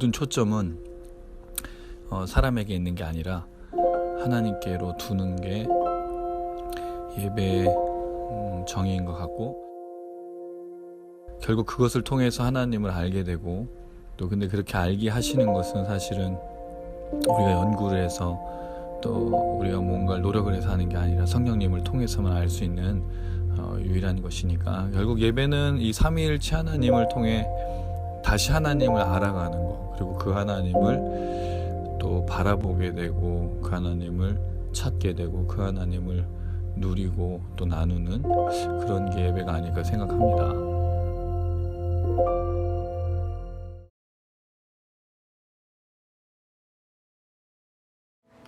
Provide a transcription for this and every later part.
모든 초점은 사람에게 있는 게 아니라 하나님께로 두는 게 예배의 정의인 것 같고, 결국 그것을 통해서 하나님을 알게 되고, 또 근데 그렇게 알게 하시는 것은 사실은 우리가 연구를 해서 또 우리가 뭔가를 노력을 해서 하는 게 아니라 성령님을 통해서만 알 수 있는 유일한 것이니까, 결국 예배는 이 삼위일체 하나님을 통해 다시 하나님을 알아가는 거, 그리고 그 하나님을 또 바라보게 되고, 그 하나님을 찾게 되고, 그 하나님을 누리고 또 나누는 그런 게 예배가 아닐까 생각합니다.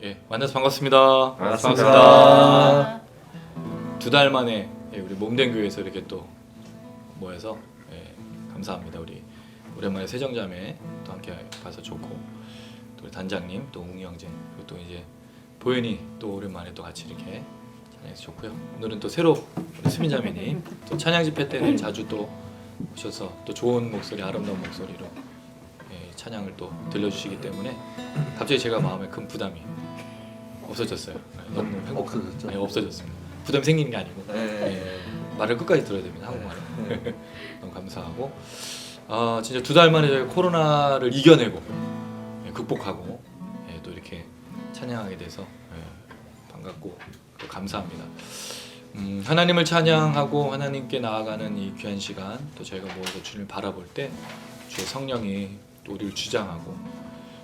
예, 만나서 반갑습니다. 반갑습니다. 2달 만에 우리 몸된 교회에서 이렇게 또 모여서 감사합니다. 우리 오랜만에 세정자매 또 함께 봐서 좋고, 또 우리 단장님, 또 웅이 형제, 그리고 또 이제 보현이 또 오랜만에 또 같이 이렇게 찬양해서 좋고요. 오늘은 또 새로 우리 수민자매님 또 찬양 집회 때는 자주 또 오셔서 또 좋은 목소리, 아름다운 목소리로 찬양을 또 들려주시기 때문에 갑자기 제가 마음에 큰 부담이 없어졌어요. 너무 행복하죠. 아니, 없어졌습니다. 부담이 생긴 게 아니고 말을 끝까지 들어야 됩니다. 한국말을. 너무 감사하고, 진짜 2달 만에 저희가 코로나를 이겨내고 극복하고 또 이렇게 찬양하게 돼서 반갑고 또 감사합니다. 하나님을 찬양하고 하나님께 나아가는 이 귀한 시간, 또 저희가 모여서 주님을 바라볼 때 주의 성령이 또 우리를 주장하고,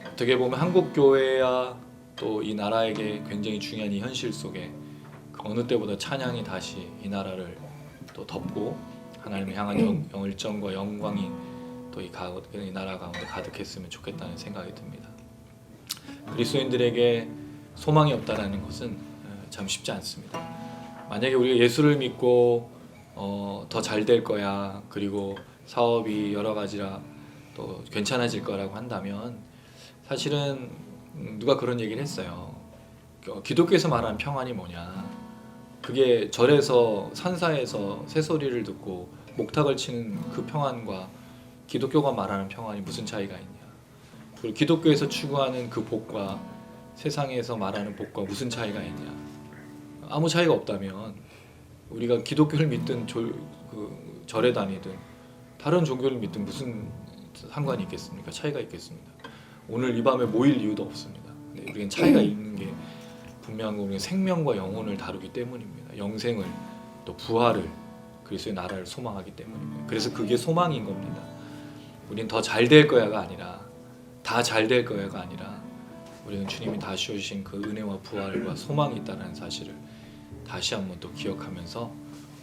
어떻게 보면 한국 교회야 또 이 나라에게 굉장히 중요한 이 현실 속에 어느 때보다 찬양이 다시 이 나라를 또 덮고 하나님을 향한 열정과 영광이 또 이 나라 가운데 가득했으면 좋겠다는 생각이 듭니다. 그리스도인들에게 소망이 없다라는 것은 참 쉽지 않습니다. 만약에 우리가 예수를 믿고 더 잘 될 거야, 그리고 사업이 여러 가지라 또 괜찮아질 거라고 한다면, 사실은 누가 그런 얘기를 했어요. 기독교에서 말하는 평안이 뭐냐, 그게 절에서 산사에서 새소리를 듣고 목탁을 치는 그 평안과 기독교가 말하는 평안이 무슨 차이가 있냐, 그리고 기독교에서 추구하는 그 복과 세상에서 말하는 복과 무슨 차이가 있냐. 아무 차이가 없다면 우리가 기독교를 믿든 절에 다니든 다른 종교를 믿든 무슨 상관이 있겠습니까? 차이가 있겠습니다. 오늘 이 밤에 모일 이유도 없습니다. 우리는 차이가 있는 게 분명한 거, 우리는 생명과 영혼을 다루기 때문입니다. 영생을, 또 부활을, 그리스도의 나라를 소망하기 때문입니다. 그래서 그게 소망인 겁니다. 우리는 더 잘 될 거야가 아니라, 다 잘 될 거야가 아니라, 우리는 주님이 다시 오신 그 은혜와 부활과 소망이 있다는 사실을 다시 한번 또 기억하면서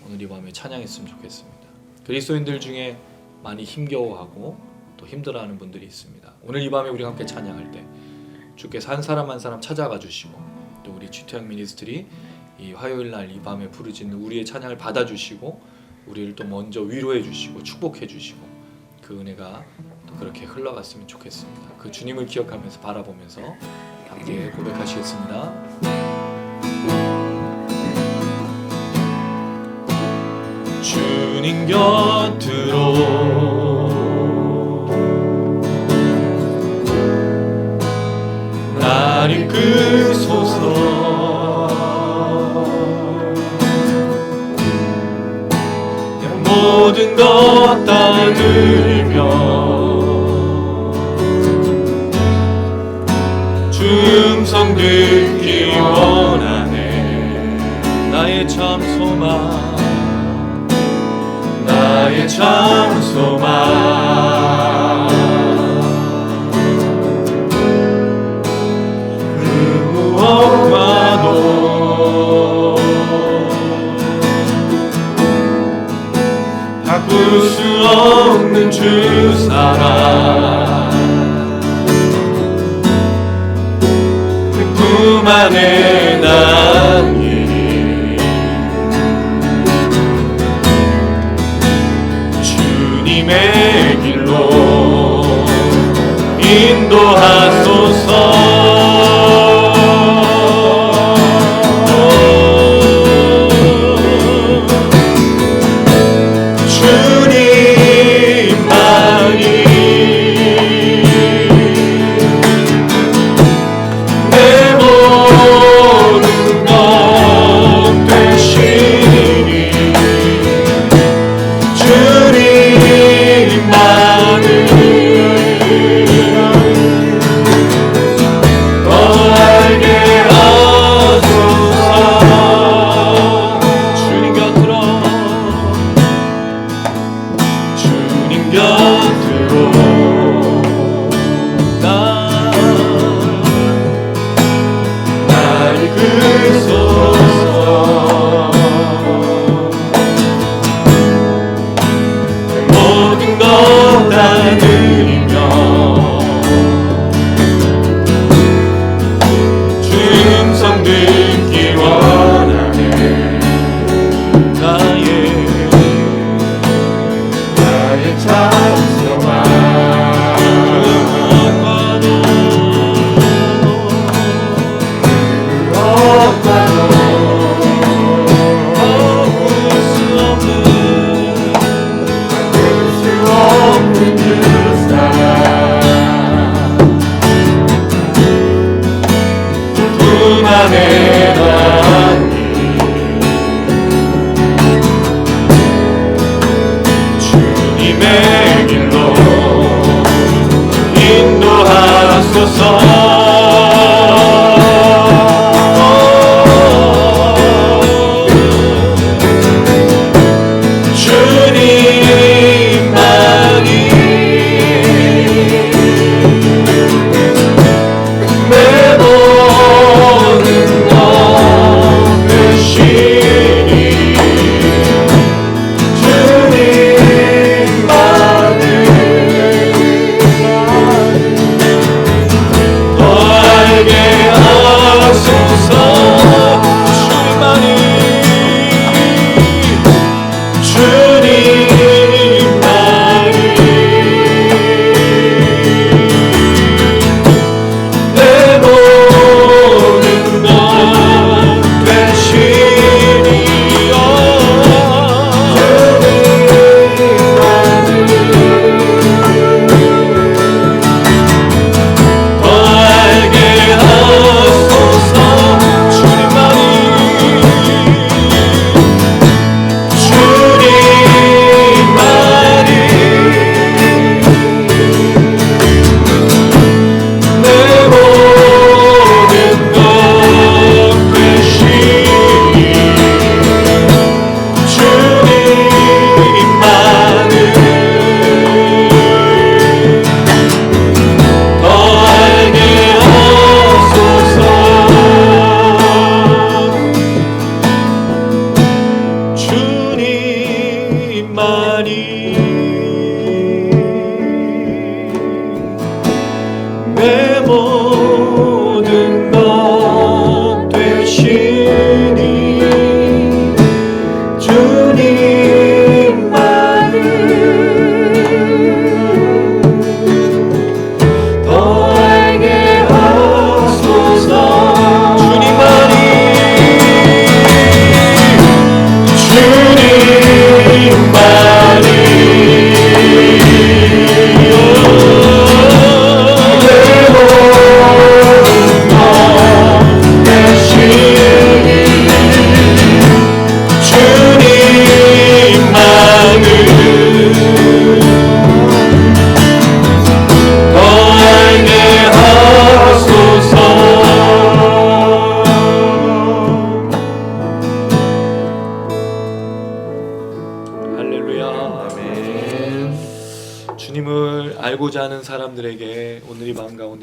오늘 이 밤에 찬양했으면 좋겠습니다. 그리스도인들 중에 많이 힘겨워하고 또 힘들어하는 분들이 있습니다. 오늘 이 밤에 우리가 함께 찬양할 때 주께서 한 사람 한 사람 찾아가 주시고, 또 우리 GT형 미니스트리 이 화요일 날 이 밤에 부르짖는 우리의 찬양을 받아주시고, 우리를 또 먼저 위로해 주시고 축복해 주시고, 그 은혜가 또 그렇게 흘러갔으면 좋겠습니다. 그 주님을 기억하면서 바라보면서 함께 고백하시겠습니다. 주님 곁으로 날 이끄소서. 모든 것 다 들며 주 음성 듣기 원하네. 나의 참 소망, 나의 참 소망, 그 무엇과도 바꿀 수 없는 주 사랑, 그 품 안에 난 주님의 길로 인도하소서. 주님만이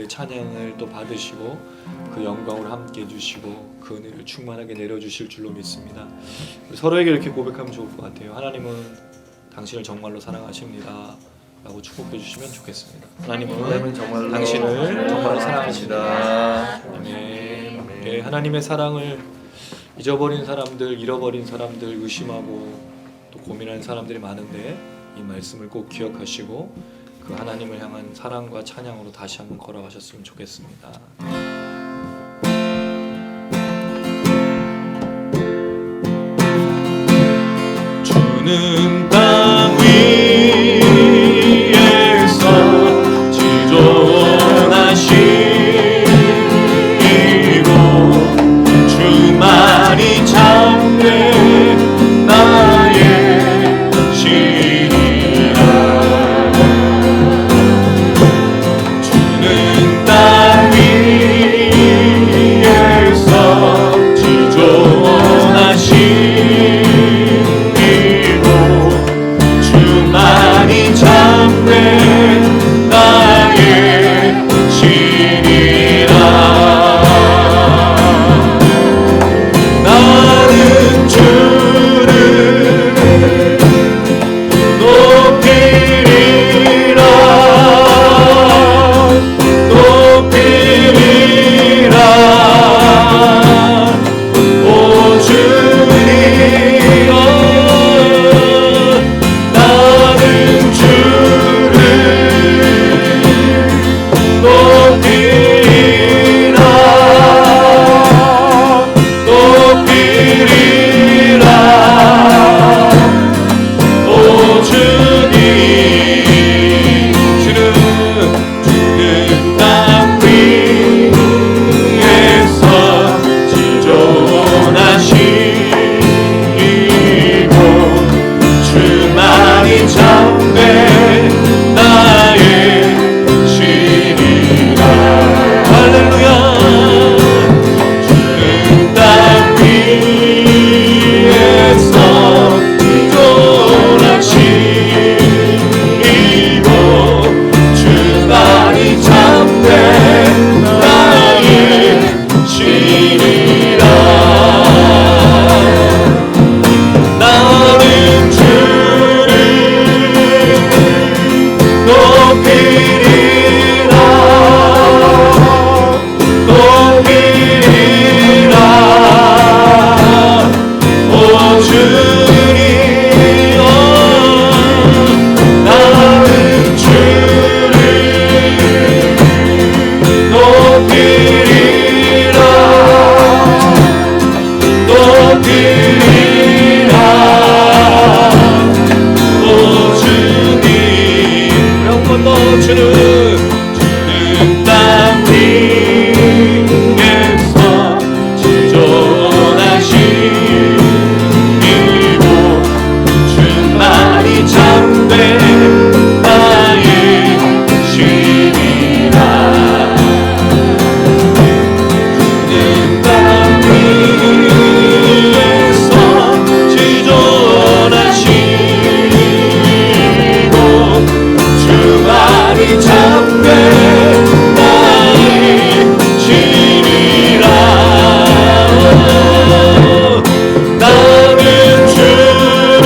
우리의 찬양을 또 받으시고 그 영광을 함께 해주시고 그 은혜를 충만하게 내려주실 줄로 믿습니다. 서로에게 이렇게 고백하면 좋을 것 같아요. 하나님은 당신을 정말로 사랑하십니다 라고 축복해 주시면 좋겠습니다. 하나님은 정말로 당신을 정말로 사랑하십니다. 사랑하십니다. 아멘. 네, 하나님의 사랑을 잊어버린 사람들, 잃어버린 사람들, 의심하고 또 고민하는 사람들이 많은데 이 말씀을 꼭 기억하시고 그 하나님을 향한 사랑과 찬양으로 다시 한번 걸어가셨으면 좋겠습니다. 주는 땅 위에서 지존하시고 주만이 참되 나의 신이라. 주는 땅 위에서 지존하시고 주만이 참되 나의 신이라. 나는 주를 높이리라 높이리라. 오 주님 나는 주를 높이리라 높이리라. 오 주님 주는 땅 위에서 지존하시고 주만이 참되 나의 신이라. 할렐루야. 주는 땅 위에서 지존하시고 주만이 참되 나의 신이라. 나는 주를 높이리라 높이리라. 오 주님 나는 주를 높이리라 높이리라. 오 주님 한 번 더 주는 땅 위에서 지존하시고 주만이 참되 나의 신이라. 주는 땅 위에서 지존하시고 주만이 참되 나의 신이라. 나는 주를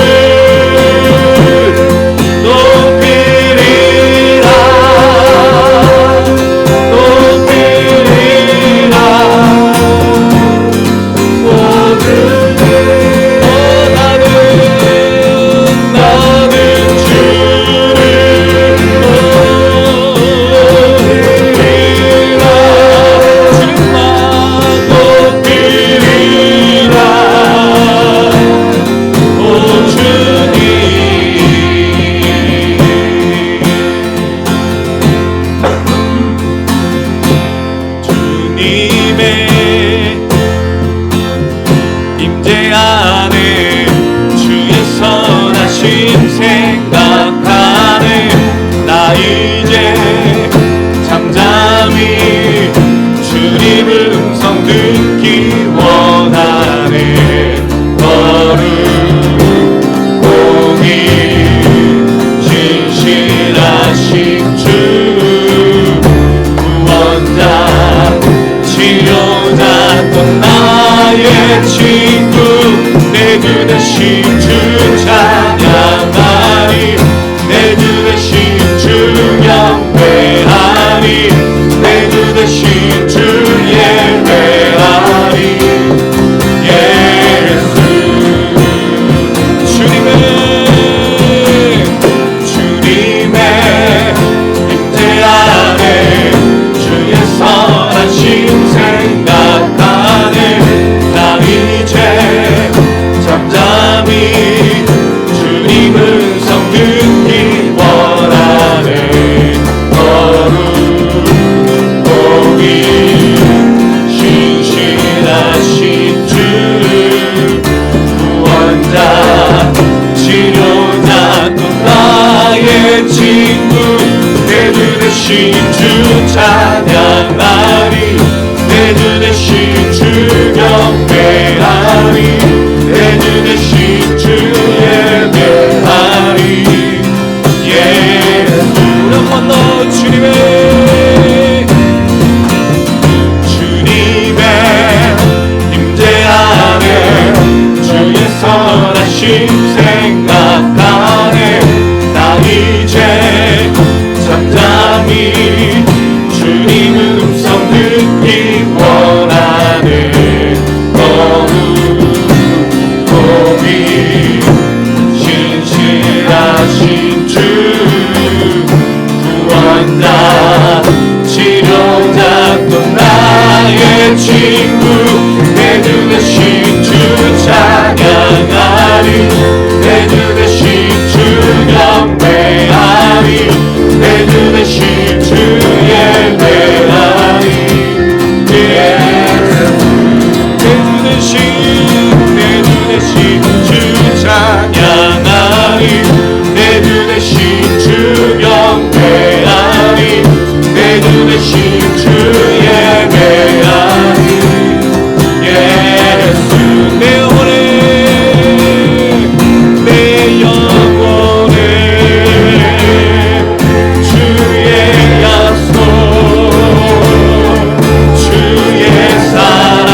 높이리라 높이리라. 오 주님 나는 주를 높이리라 주만 높이리라. 오 주님 주님의 임재 안에 주의 선하심 생각하네. 나 이제 잠잠히 주님을 음성 듣기 원하네. 거룩 공의 신실하신 주 구원 넌 나의 친구 내 주 대신 주 찬양하리 내 주 대신 주 경배하리 내 주 대신 주 예배하리 예수 주님의 임재 안에 주의 선하심 생각하네 나 이제 잠잠히 주님 음성 듣기 원하네 거룩히 신실하신 주 구원자 치료자 또 나의 친구 내 주 대신 주 찬양하리 내 주 대신 주 경배하리 내 주 대신 주 예배하리 예수 한 번 더 주님의 임재 안에 주의 선하심 생각하네 나 이제 잠잠히 주님 음성 듣기 원하네 거룩히 신실하신 주 구원자 치료자 또 나의 친구 내 주 대신 주 찬양하리 내 주 대신 주 경배하리 내 주 대신 주 예배하리 내 주 대신 주 찬양하리 내 주 대신 주 경배하리 내 주 대신 주 예배하리 예수 내 영혼에 주의 약속 주의 사랑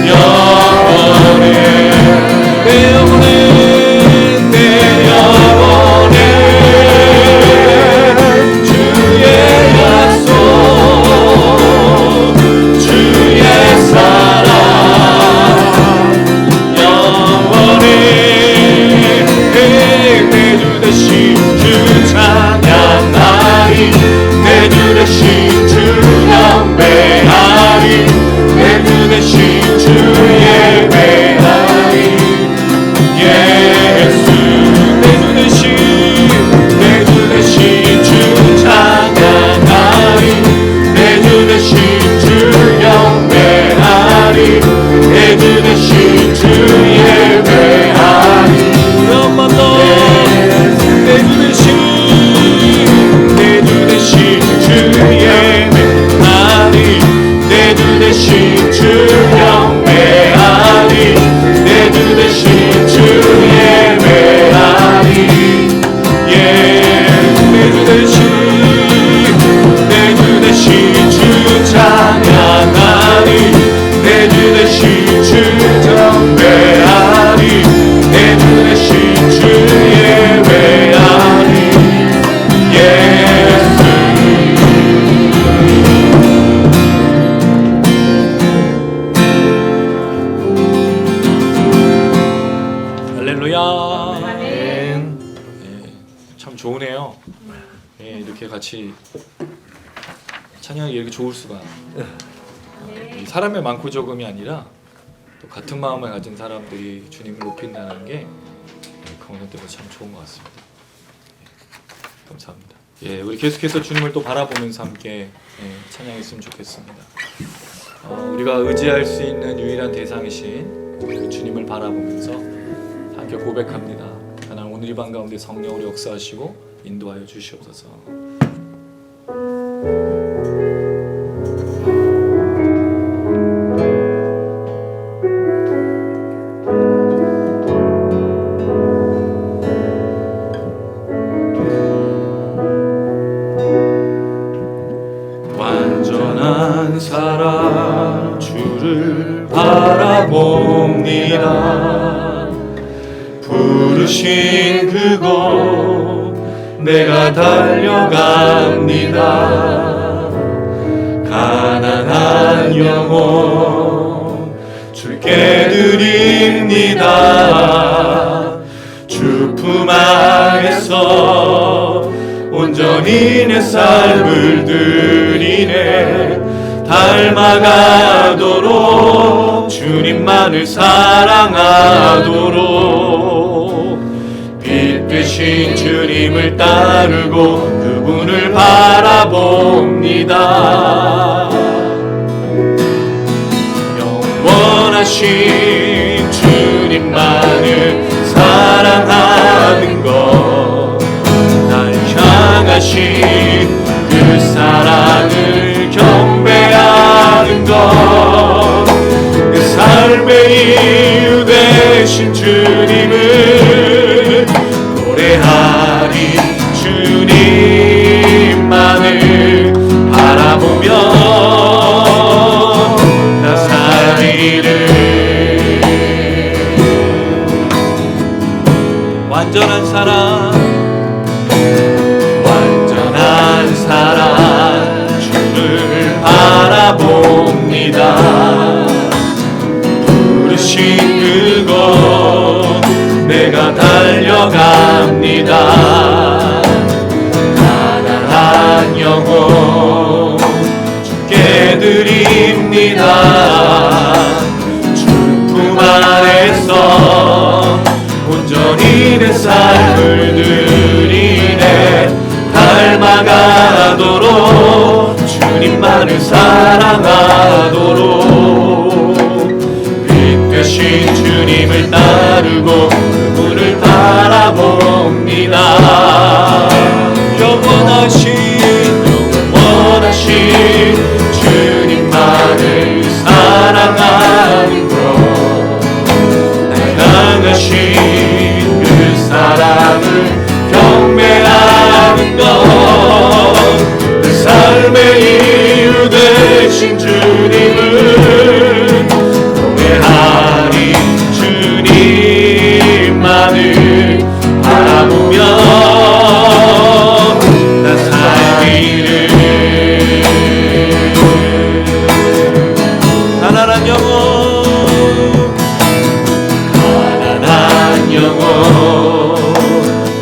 영원해 내 영혼에 주의 약속 주의 사랑 영원해 내 주 대신 주 찬양하리 내 주 대신 주 경배하리 내 주 대신 주 예배하리 예수 내 주 대신 주 찬양하리 내 주 대신 주 경배하리 내 주 대신 주 예배하리 한 번 더 내 주 대신 주 예배하리 내 주 대신 주 경배하리 내 주 대신 주 예배하리 내 주 대신 주 찬양하리 내 주 대신 주 경배하리 내 주 대신 주 예배하리 예수 할렐루야 참 좋으네요. 이렇게 같이 찬양이 이렇게 좋을 수가. 사람의 많고 적음이 아니라 또 같은 마음을 가진 사람들이 주님을 높인다는 게 그거는 때문에 참 좋은 것 같습니다. 감사합니다. 우리 계속해서 주님을 또 바라보면서 함께 찬양했으면 좋겠습니다. 우리가 의지할 수 있는 유일한 대상이신 주님을 바라보면서 함께 고백합니다. 하나님 오늘 이 밤 가운데 성령으로 역사하시고 인도하여 주시옵소서. 완전한 사랑 주를 바라봅니다. 부르신 그곳 내가 달려갑니다. 가난한 영혼 주께 드립니다. 주 품 안에서 온전히 내 삶을 드리네. 닮아가도록 주님만을 사랑하도록 빛 되신 주님을 따르고 그분을 바라봅니다. 영원하신 주님만을 사랑하는 것, 날 향하신 그 사랑을 경배하는 것, 그 삶의 이유 되신 주님을 노래하리. 주님만을 바라보며 나 살리를. 완전한 사랑, 완전한 사랑 주를 바라봅니다. 부르신 그곳 내가 달려갑니다. 가난한 영혼 주께 드립니다. 주 품 안에서 온전히 내 삶을 드리네. 닮아가도록 주님만을 사랑하도록 빛 되신 주님을 따르고 그분을 바라봅니다. 영원하신 주님만을 사랑하는 것, 날 향하신 그 사랑을 경배하는 것, 내 삶의 이유 되신 주님을 노래하리. 주님만을 바라보며 나 살기를. 가난한 영혼, 가난한 영혼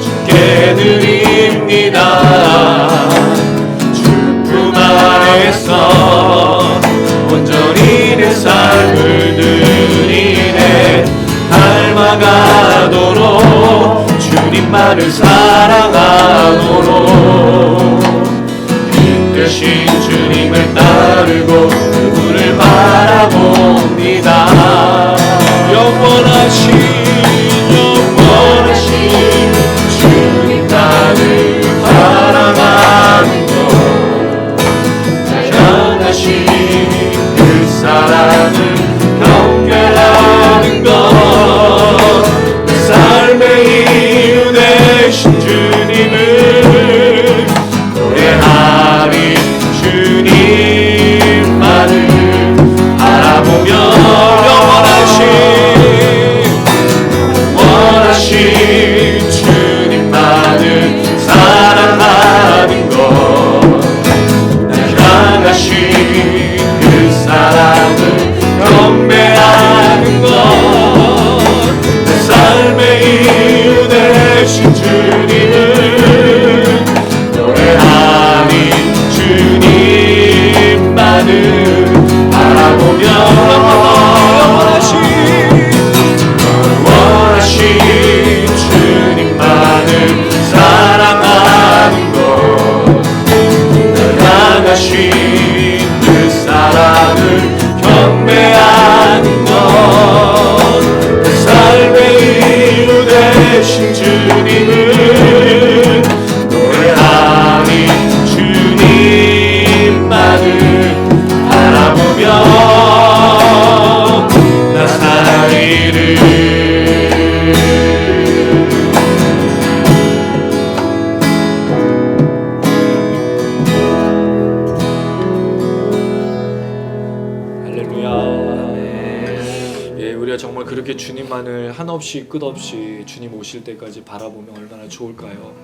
주께 드립니다. 주 품 안에서 온전히 내 삶을 드리네. 닮아가도록 주님만을 사랑하도록 빛 되신 주님을 따르고 그분을 바라봅니다. 영원하신 주님만을 사랑하는 것, 날 향하신 그 사랑을 경배하는 것, 내 삶의 이유 되신 주님을 노래하리. 주님만을 우리가 정말 그렇게 주님만을 한없이 끝없이 주님 오실 때까지 바라보면 얼마나 좋을까요?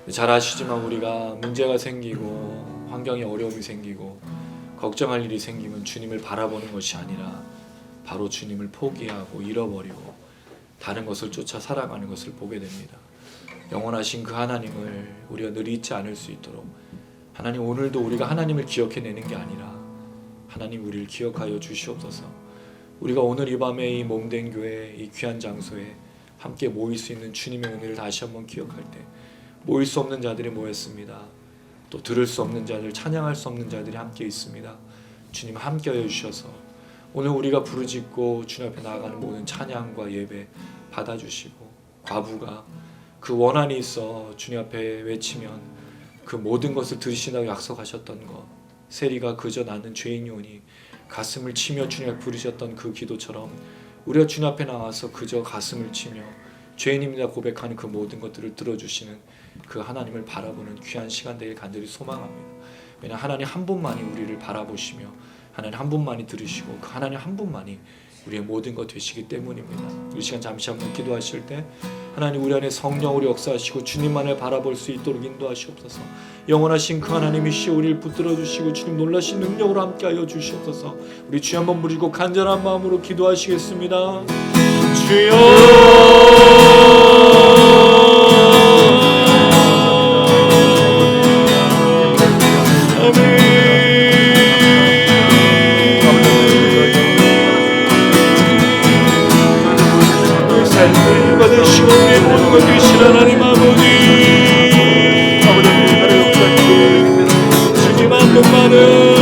잘 아시지만 우리가 문제가 생기고 환경에 어려움이 생기고 걱정할 일이 생기면 주님을 바라보는 것이 아니라 바로 주님을 포기하고 잃어버리고 다른 것을 쫓아 살아가는 것을 보게 됩니다. 영원하신 그 하나님을 우리가 늘 잊지 않을 수 있도록 하나님, 오늘도 우리가 하나님을 기억해내는 게 아니라 하나님 우리를 기억하여 주시옵소서. 우리가 오늘 이 밤에 이 몸된 교회, 이 귀한 장소에 함께 모일 수 있는 주님의 은혜를 다시 한번 기억할 때 모일 수 없는 자들이 모였습니다. 또 들을 수 없는 자들, 찬양할 수 없는 자들이 함께 있습니다. 주님 함께하여 주셔서 오늘 우리가 부르짖고 주님 앞에 나아가는 모든 찬양과 예배 받아주시고, 과부가 그 원한이 있어 주님 앞에 외치면 그 모든 것을 들으신다고 약속하셨던 것, 세리가 그저 나는 죄인이오니 가슴을 치며 주님 앞에 부르셨던 그 기도처럼 우리가 주님 앞에 나와서 그저 가슴을 치며 죄인입니다 고백하는 그 모든 것들을 들어주시는 그 하나님을 바라보는 귀한 시간 되길 간절히 소망합니다. 왜냐하면 하나님 한 분만이 우리를 바라보시며 하나님 한 분만이 들으시고 그 하나님 한 분만이 우리의 모든 것 되시기 때문입니다. 이 시간 잠시 한번 기도하실 때 하나님 우리 안에 성령으로 역사하시고 주님만을 바라볼 수 있도록 인도하시옵소서. 영원하신 그 하나님이시여 우리를 붙들어 주시고 주님 놀라신 능력으로 함께하여 주시옵소서. 우리 주여 한번 부르고 간절한 마음으로 기도하시겠습니다. 삶을 받으시고 우리의 모든 것 되신 하나님 아버지, 주님 한 분만은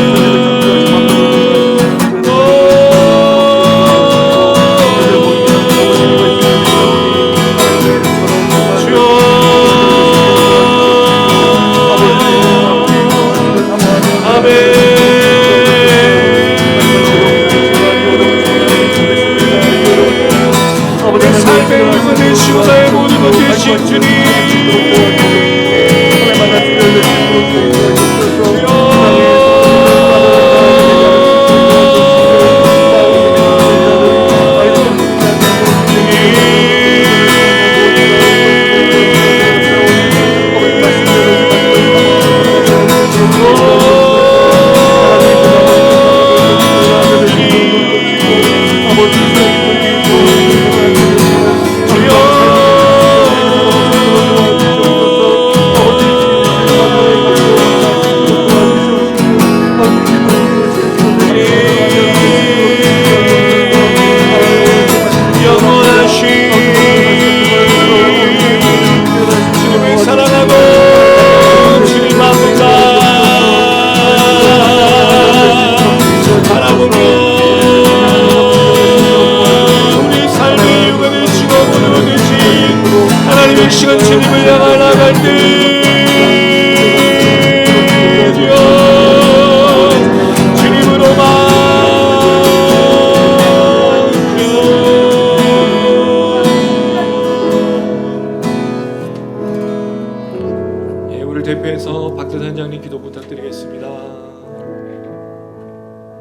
대표해서 박대선 장님 기도 부탁드리겠습니다.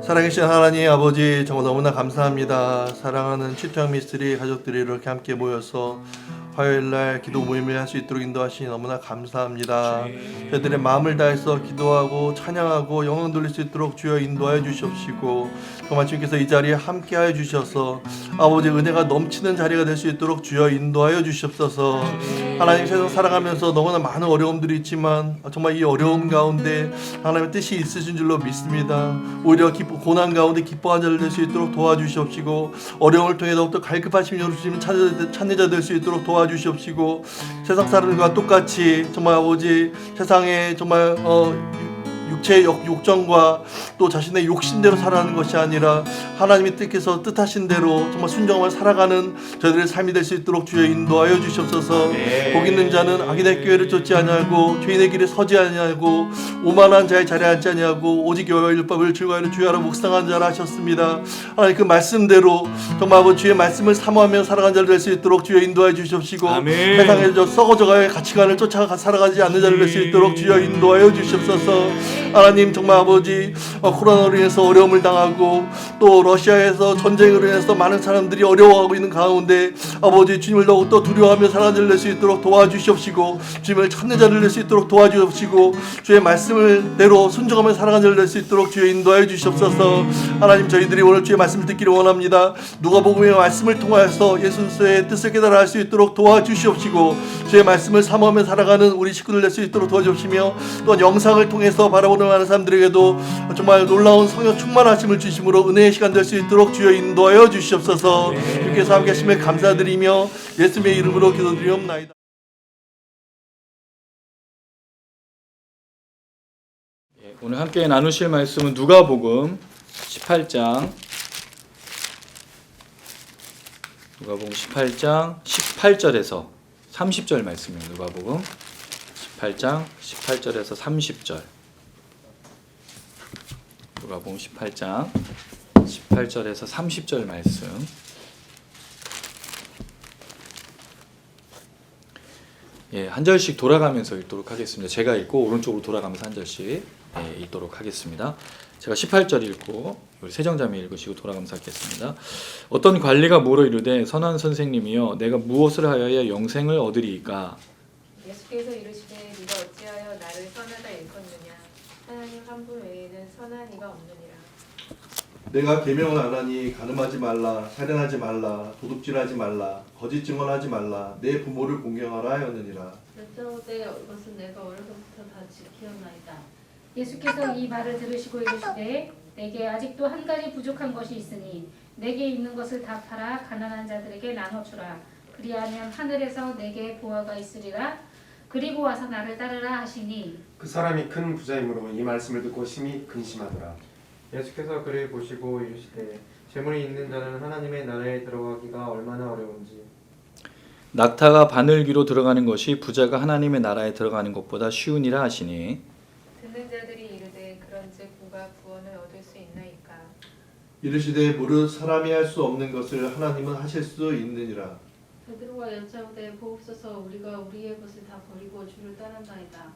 살아계신 하나님 아버지, 정말 너무나 감사합니다. 사랑하는 치토양 미스트리 가족들이 이렇게 함께 모여서 화요일날 기도 모임을 할 수 있도록 인도하시니 너무나 감사합니다. 저희들의 마음을 다해서 기도하고 찬양하고 영광 돌릴 수 있도록 주여 인도하여 주시옵시고, 정말 주님께서 이 자리에 함께하여 주셔서 아버지 은혜가 넘치는 자리가 될 수 있도록 주여 인도하여 주시옵소서. 하나님, 세상 살아가면서 너무나 많은 어려움들이 있지만 정말 이 어려움 가운데 하나님의 뜻이 있으신 줄로 믿습니다. 오히려 고난 가운데 기뻐하는 자들 될 수 있도록 도와주시옵시고, 어려움을 통해 더욱더 갈급하신 주님 찾는 자 될 수 있도록 도와주시옵시고, 세상 사람들과 똑같이 정말 아버지 세상에 정말 육체의 욕정과 또 자신의 욕심대로 살아가는 것이 아니라 하나님의 뜻께서 뜻하신 대로 정말 순종하며 살아가는 저희들의 삶이 될 수 있도록 주여 인도하여 주시옵소서. 복 있는 자는 악인의 꾀를 쫓지 아니하고 죄인의 길에 서지 아니하고 오만한 자의 자리에 앉지 아니하고 오직 여호와의 율법을 즐거워하는 주의 하라 묵상한 자라 하셨습니다. 하나님, 그 말씀대로 정말 아버지 주의 말씀을 사모하며 살아가는 자를 될 수 있도록 주여 인도하여 주시옵시고, 세상에 썩어져가의 가치관을 쫓아가 살아가지 않는 자를 될 수 있도록 주여 인도하여 주시옵소서. 하나님 정말 아버지 코로나로 인해서 어려움을 당하고 또 러시아에서 전쟁으로 인해서 많은 사람들이 어려워하고 있는 가운데 아버지 주님을 더욱더 두려워하며 살아낼 수 있도록 도와주시옵시고 주님을 찾는 자를 낼 수 있도록 도와주시옵시고 주의 말씀을 대로 순종하며 살아가는 자를 낼 수 있도록 주의 인도하여 주시옵소서. 하나님 저희들이 오늘 주의 말씀을 듣기를 원합니다. 누가복음의 말씀을 통하여서 예수 그리스도의 뜻을 깨달아 알 수 있도록 도와주시옵시고 주의 말씀을 사모하며 살아가는 우리 식구들 낼 수 있도록 도와주시며 또한 영상을 통해서 바라보는 많은 사람들에게도 정말 놀라운 성령 충만하심을 주심으로 은혜의 시간 될 수 있도록 주여 인도하여 주시옵소서. 주께서 함께 하심에 감사드리며 예수님의 이름으로 기도드리옵나이다. 오늘 함께 나누실 말씀은 누가복음 18장 18절에서 30절 말씀입니다. 누가복음 18장 18절에서 30절. 누가복음 18장 18절에서 30절 말씀. 한 절씩 돌아가면서 읽도록 하겠습니다. 제가 읽고 오른쪽으로 돌아가면서 한 절씩 읽도록 하겠습니다. 제가 18절 읽고 우리 세정자매 읽으시고 돌아가면서 하겠습니다. 어떤 관리가 물어 이르되 선한 선생님이여 내가 무엇을 하여야 영생을 얻으리이까? 예수께서 이르시되 네가 어찌하여 나를 선하다 일컫느냐? 하나님 한 분 외에는 선한 이가 없느니라. 내가 계명을 안 하니 간음하지 말라, 살인하지 말라, 도둑질하지 말라, 거짓 증언하지 말라, 내 부모를 공경하라 하였느니라. 여짜오되 이것은 내가 어려서부터 다 지키었나이다. 예수께서 이 말을 들으시고 이르시되 내게 아직도 한 가지 부족한 것이 있으니 내게 있는 것을 다 팔아 가난한 자들에게 나눠주라. 그리하면 하늘에서 내게 보화가 있으리라. 그리고 와서 나를 따르라 하시니 그 사람이 큰 부자이므로 이 말씀을 듣고 심히 근심하더라. 예수께서 그를 보시고 이르시되 재물이 있는 자는 하나님의 나라에 들어가기가 얼마나 어려운지. 낙타가 바늘귀로 들어가는 것이 부자가 하나님의 나라에 들어가는 것보다 쉬우니라 하시니 듣는 자들이 이르되 그런즉 누가 구원을 얻을 수 있나이까? 이르시되 무릇 사람이 할 수 없는 것을 하나님은 하실 수 있느니라. 베드로가 여짜오되 보옵소서 우리가 우리의 것을 다 버리고 주를 따른다이다.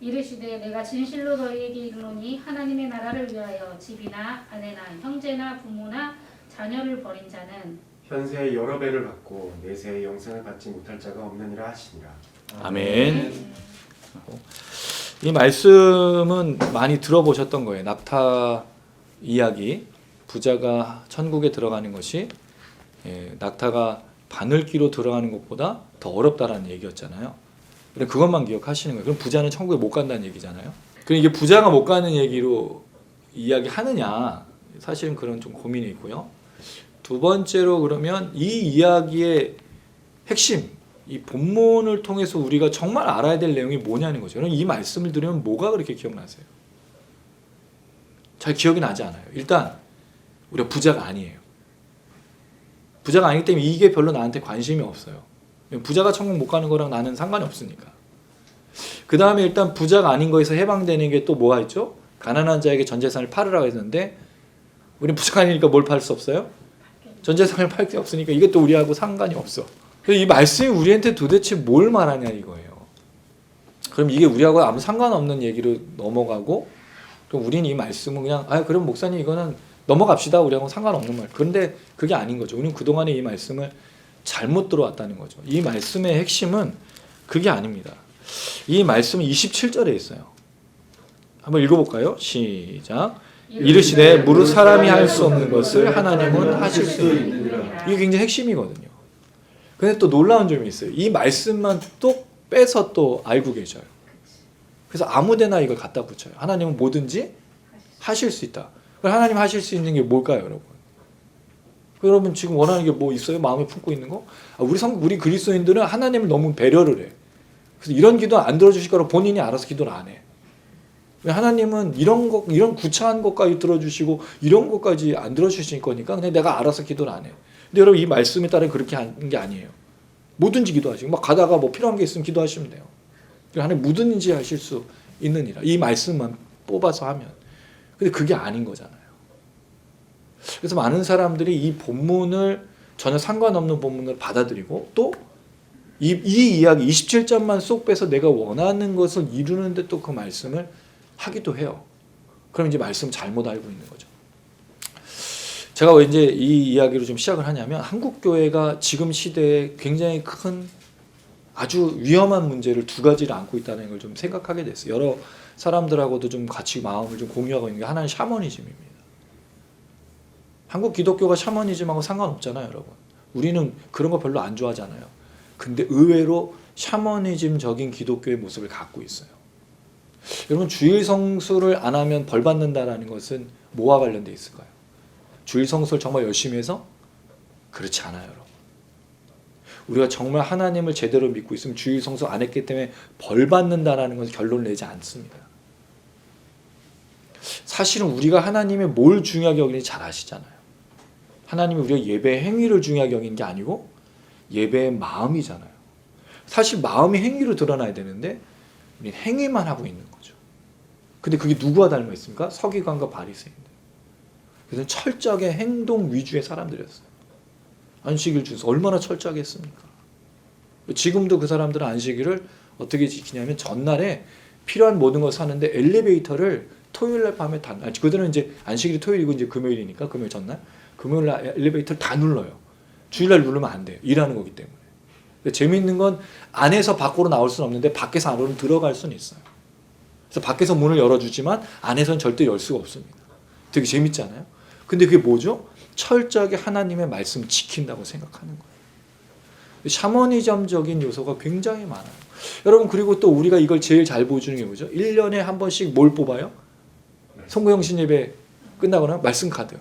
이르시되 내가 진실로 너희에게 이르노니 하나님의 나라를 위하여 집이나 아내나 형제나 부모나 자녀를 버린 자는 현세의 여러 배를 받고 내세의 영생을 받지 못할 자가 없느니라 하시니라. 아멘. 이 말씀은 많이 들어보셨던 거예요. 낙타 이야기. 부자가 천국에 들어가는 것이 낙타가 바늘귀로 들어가는 것보다 더 어렵다라는 얘기였잖아요. 그것만 기억하시는 거예요. 그럼 부자는 천국에 못 간다는 얘기잖아요. 그럼 이게 부자가 못 가는 얘기로 이야기하느냐? 사실은 그런 좀 고민이 있고요. 두 번째로 그러면 이 이야기의 핵심, 이 본문을 통해서 우리가 정말 알아야 될 내용이 뭐냐는 거죠. 그럼 이 말씀을 들으면 뭐가 그렇게 기억나세요? 잘 기억이 나지 않아요. 일단 우리가 부자가 아니에요. 부자가 아니기 때문에 이게 별로 나한테 관심이 없어요. 부자가 천국 못 가는 거랑 나는 상관이 없으니까. 그 다음에 일단 부자가 아닌 거에서 해방되는 게 또 뭐가 있죠? 가난한 자에게 전 재산을 팔으라고 했는데 우리는 부자가 아니니까 뭘 팔 수 없어요? 전 재산을 팔 게 없으니까 이게 또 우리하고 상관이 없어. 그래서 이 말씀이 우리한테 도대체 뭘 말하냐 이거예요. 그럼 이게 우리하고 아무 상관없는 얘기로 넘어가고 그럼 우리는 이 말씀은 그냥 그럼 목사님 이거는 넘어갑시다. 우리하고 상관없는 말. 그런데 그게 아닌 거죠. 우리는 그동안에 이 말씀을 잘못 들어왔다는 거죠. 이 말씀의 핵심은 그게 아닙니다. 이 말씀은 27절에 있어요. 한번 읽어볼까요? 시작. 이르시되 무릇 사람이 할 수 없는 것을 하나님은 하실 수 있느니라. 이게 굉장히 핵심이거든요. 근데 또 놀라운 점이 있어요. 이 말씀만 또 빼서 또 알고 계셔요. 그래서 아무데나 이걸 갖다 붙여요. 하나님은 뭐든지 하실 수 있다. 그럼 하나님 하실 수 있는 게 뭘까요, 여러분? 여러분 지금 원하는 게 뭐 있어요? 마음에 품고 있는 거? 우리 그리스도인들은 하나님을 너무 배려를 해. 그래서 이런 기도 안 들어주실 거라고 본인이 알아서 기도를 안 해. 하나님은 이런 구차한 것까지 들어주시고 이런 것까지 안 들어주실 거니까 그냥 내가 알아서 기도를 안 해. 근데 여러분 이 말씀에 따라 그렇게 하는 게 아니에요. 뭐든지 기도하시고 막 가다가 뭐 필요한 게 있으면 기도하시면 돼요. 하나님 뭐든지 하실 수 있느니라. 이 말씀만 뽑아서 하면. 근데 그게 아닌 거잖아요. 그래서 많은 사람들이 이 본문을 전혀 상관없는 본문을 받아들이고 또 이 이야기 27절만 쏙 빼서 내가 원하는 것을 이루는데 또 그 말씀을 하기도 해요. 그럼 이제 말씀 잘못 알고 있는 거죠. 제가 왜 이제 이 이야기로 좀 시작을 하냐면 한국 교회가 지금 시대에 굉장히 큰 아주 위험한 문제를 두 가지를 안고 있다는 걸 좀 생각하게 됐어요. 여러 사람들하고도 좀 같이 마음을 좀 공유하고 있는 게 하나는 샤머니즘입니다. 한국 기독교가 샤머니즘하고 상관없잖아요, 여러분. 우리는 그런 거 별로 안 좋아하잖아요. 근데 의외로 샤머니즘적인 기독교의 모습을 갖고 있어요. 여러분, 주일 성수를 안 하면 벌 받는다라는 것은 뭐와 관련돼 있을까요? 주일 성수를 정말 열심히 해서? 그렇지 않아요, 여러분. 우리가 정말 하나님을 제대로 믿고 있으면 주일 성수 안 했기 때문에 벌 받는다라는 것은 결론을 내지 않습니다. 사실은 우리가 하나님의 뭘 중요하게 여기는지 잘 아시잖아요. 하나님이 우리가 예배의 행위를 중요하게 여기는 게 아니고 예배의 마음이잖아요. 사실 마음이 행위로 드러나야 되는데 우리는 행위만 하고 있는 거죠. 근데 그게 누구와 닮아 있습니까? 서기관과 바리새인들. 그래서 철저하게 행동 위주의 사람들이었어요. 안식일 주서 얼마나 철저하게 했습니까? 지금도 그 사람들은 안식일을 어떻게 지키냐면 전날에 필요한 모든 것을 하는데 엘리베이터를 토요일날 밤에 그들은 이제 안식일이 토요일이고 이제 금요일이니까 금요일 전날 금요일날 엘리베이터를 다 눌러요. 주일날 누르면 안 돼요. 일하는 거기 때문에. 근데 재미있는 건 안에서 밖으로 나올 수는 없는데 밖에서 안으로 들어갈 수는 있어요. 그래서 밖에서 문을 열어주지만 안에서는 절대 열 수가 없습니다. 되게 재밌잖아요. 근데 그게 뭐죠? 철저하게 하나님의 말씀을 지킨다고 생각하는 거예요. 샤머니즘적인 요소가 굉장히 많아요. 여러분, 그리고 또 우리가 이걸 제일 잘 보여주는 게 뭐죠? 1년에 한 번씩 뭘 뽑아요? 송구영신 예배 끝나거나 말씀 카드.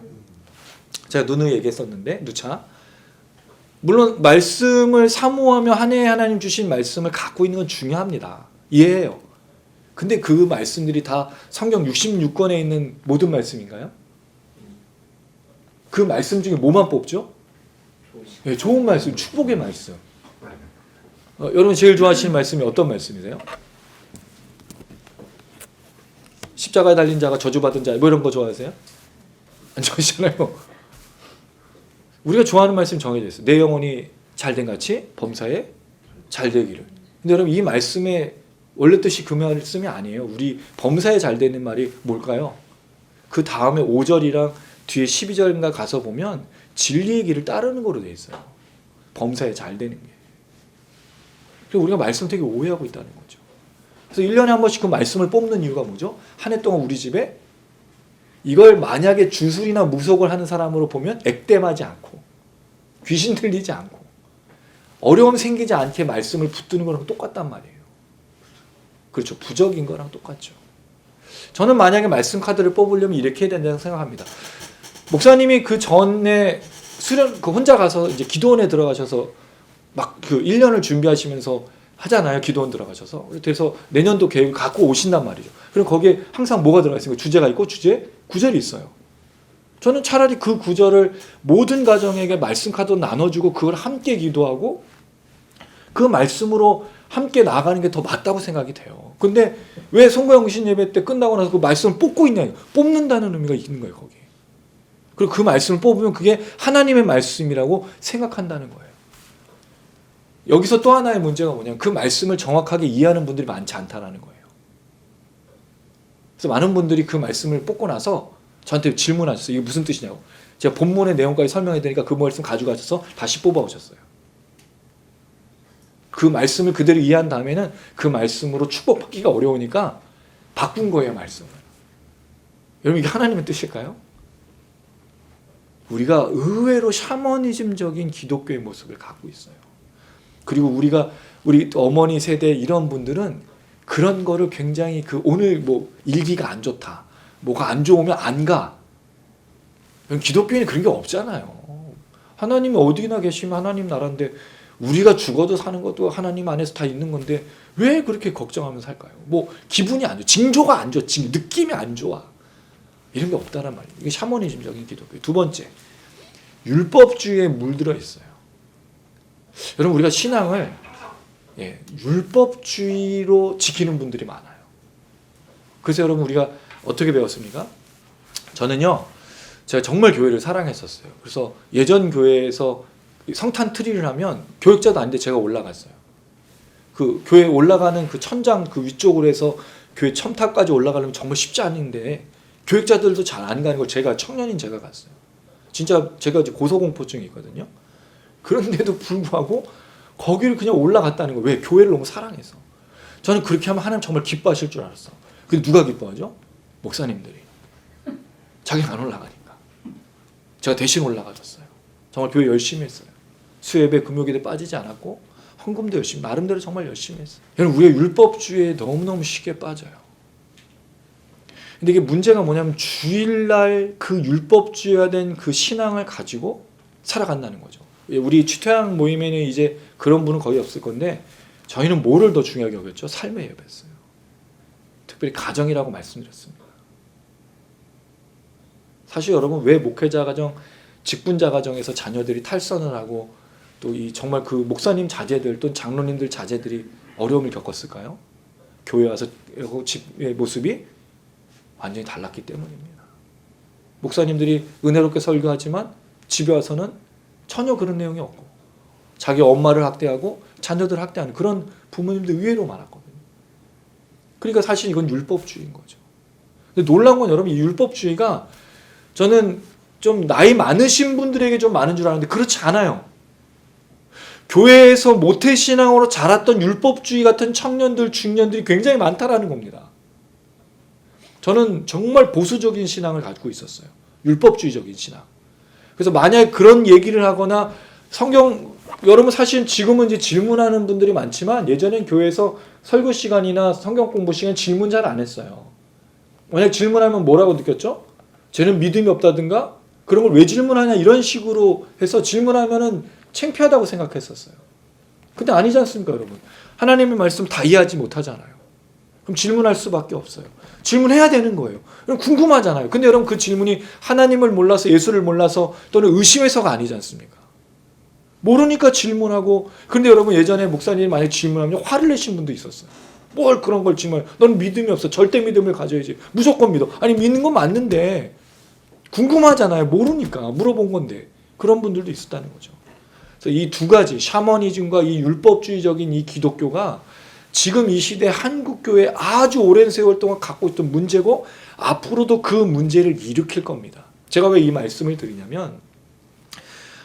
제가 누누이 얘기했었는데 누차. 물론 말씀을 사모하며 한 해에 하나님 주신 말씀을 갖고 있는 건 중요합니다. 이해해요. 근데 그 말씀들이 다 성경 66권에 있는 모든 말씀인가요? 그 말씀 중에 뭐만 뽑죠? 네, 좋은 말씀, 축복의 말씀. 여러분 제일 좋아하시는 말씀이 어떤 말씀이세요? 십자가에 달린 자가 저주받은 자, 뭐 이런 거 좋아하세요? 안 좋아하시잖아요. 우리가 좋아하는 말씀 정해져 있어요. 내 영혼이 잘된 같이 범사에 잘되기를. 근데 여러분 이 말씀의 원래 뜻이 그 말씀이 아니에요. 우리 범사에 잘되는 말이 뭘까요? 그 다음에 5절이랑 뒤에 12절인가 가서 보면 진리의 길을 따르는 거로 돼 있어요. 범사에 잘되는 게. 그래서 우리가 말씀 되게 오해하고 있다는 거죠. 그래서 1년에 한 번씩 그 말씀을 뽑는 이유가 뭐죠? 한 해 동안 우리 집에 이걸 만약에 주술이나 무속을 하는 사람으로 보면 액땜하지 않고 귀신 들리지 않고 어려움 생기지 않게 말씀을 붙드는 거랑 똑같단 말이에요. 그렇죠. 부적인 거랑 똑같죠. 저는 만약에 말씀 카드를 뽑으려면 이렇게 해야 된다고 생각합니다. 목사님이 그 전에 수련 혼자 가서 이제 기도원에 들어가셔서 막 그 1년을 준비하시면서 하잖아요. 기도원 들어가셔서. 그래서 내년도 계획을 갖고 오신단 말이죠. 그럼 거기에 항상 뭐가 들어가 있습니까? 주제가 있고 구절이 있어요. 저는 차라리 그 구절을 모든 가정에게 말씀 카드로 나눠주고 그걸 함께 기도하고 그 말씀으로 함께 나아가는 게 더 맞다고 생각이 돼요. 근데 왜 송구영신 예배 때 끝나고 나서 그 말씀을 뽑고 있냐? 뽑는다는 의미가 있는 거예요, 거기. 그리고 그 말씀을 뽑으면 그게 하나님의 말씀이라고 생각한다는 거예요. 여기서 또 하나의 문제가 뭐냐면 그 말씀을 정확하게 이해하는 분들이 많지 않다는 거예요. 그래서 많은 분들이 그 말씀을 뽑고 나서 저한테 질문하셨어요. 이게 무슨 뜻이냐고. 제가 본문의 내용까지 설명해 드리니까 그 말씀 가져가셔서 다시 뽑아오셨어요. 그 말씀을 그대로 이해한 다음에는 그 말씀으로 축복받기가 어려우니까 바꾼 거예요, 말씀을. 여러분 이게 하나님의 뜻일까요? 우리가 의외로 샤머니즘적인 기독교의 모습을 갖고 있어요. 그리고 우리 어머니 세대 이런 분들은 그런 거를 굉장히 오늘 뭐 일기가 안 좋다. 뭐가 안 좋으면 안 가. 기독교에는 그런 게 없잖아요. 하나님이 어디나 계시면 하나님 나라인데 우리가 죽어도 사는 것도 하나님 안에서 다 있는 건데 왜 그렇게 걱정하면서 살까요? 뭐 기분이 안 좋아. 징조가 안 좋아. 느낌이 안 좋아. 이런 게 없다란 말이에요. 이게 샤머니즘적인 기독교. 두 번째, 율법주의에 물들어 있어요. 여러분 우리가 신앙을 율법주의로 지키는 분들이 많아요. 그래서 여러분 우리가 어떻게 배웠습니까? 저는요, 제가 정말 교회를 사랑했었어요. 그래서 예전 교회에서 성탄 트리를 하면 교역자도 아닌데 제가 올라갔어요. 그 교회 올라가는 그 천장 그 위쪽으로 해서 교회 첨탑까지 올라가려면 정말 쉽지 않은데 교육자들도 잘 안 가는 걸 제가 청년인 제가 갔어요. 진짜 제가 이제 고소공포증이 있거든요. 그런데도 불구하고 거기를 그냥 올라갔다는 거예요. 왜? 교회를 너무 사랑해서. 저는 그렇게 하면 하나님 정말 기뻐하실 줄 알았어. 근데 누가 기뻐하죠? 목사님들이. 자기가 안 올라가니까. 제가 대신 올라가줬어요. 정말 교회 열심히 했어요. 수예배, 금요기도 빠지지 않았고 헌금도 열심히, 나름대로 정말 열심히 했어요. 여러분, 우리가 율법주의에 너무너무 쉽게 빠져요. 근데 이게 문제가 뭐냐면 주일날 그 율법주의화된 그 신앙을 가지고 살아간다는 거죠. 우리 취퇴학 모임에는 이제 그런 분은 거의 없을 건데 저희는 뭐를 더 중요하게 여겼죠? 삶의 예배였어요. 특별히 가정이라고 말씀드렸습니다. 사실 여러분, 왜 목회자 가정, 직분자 가정에서 자녀들이 탈선을 하고 또 이 정말 그 목사님 자제들 또는 장로님들 자제들이 어려움을 겪었을까요? 교회 와서 집의 모습이 완전히 달랐기 때문입니다. 목사님들이 은혜롭게 설교하지만 집에 와서는 전혀 그런 내용이 없고 자기 엄마를 학대하고 자녀들을 학대하는 그런 부모님들 의외로 많았거든요. 그러니까 사실 이건 율법주의인 거죠. 근데 놀라운 건 여러분, 이 율법주의가 저는 좀 나이 많으신 분들에게 좀 많은 줄 알았는데 그렇지 않아요. 교회에서 모태신앙으로 자랐던 율법주의 같은 청년들, 중년들이 굉장히 많다라는 겁니다. 저는 정말 보수적인 신앙을 가지고 있었어요. 율법주의적인 신앙. 그래서 만약에 그런 얘기를 하거나 성경, 여러분 사실 지금은 이제 질문하는 분들이 많지만 예전엔 교회에서 설교 시간이나 성경 공부 시간 질문 잘 안 했어요. 만약 질문하면 뭐라고 느꼈죠? 쟤는 믿음이 없다든가 그런 걸 왜 질문하냐 이런 식으로 해서 질문하면은 창피하다고 생각했었어요. 근데 아니지 않습니까, 여러분? 하나님의 말씀 다 이해하지 못하잖아요. 그럼 질문할 수밖에 없어요. 질문해야 되는 거예요. 그럼 궁금하잖아요. 근데 여러분, 그 질문이 하나님을 몰라서, 예수를 몰라서 또는 의심해서가 아니지 않습니까? 모르니까 질문하고. 근데 여러분, 예전에 목사님이 만약에 질문하면 화를 내신 분도 있었어요. 뭘 그런 걸 질문해. 넌 믿음이 없어. 절대 믿음을 가져야지. 무조건 믿어. 아니, 믿는 건 맞는데 궁금하잖아요. 모르니까 물어본 건데. 그런 분들도 있었다는 거죠. 그래서 이 두 가지, 샤머니즘과 이 율법주의적인 이 기독교가 지금 이 시대 한국교회에 아주 오랜 세월 동안 갖고 있던 문제고 앞으로도 그 문제를 일으킬 겁니다. 제가 왜 이 말씀을 드리냐면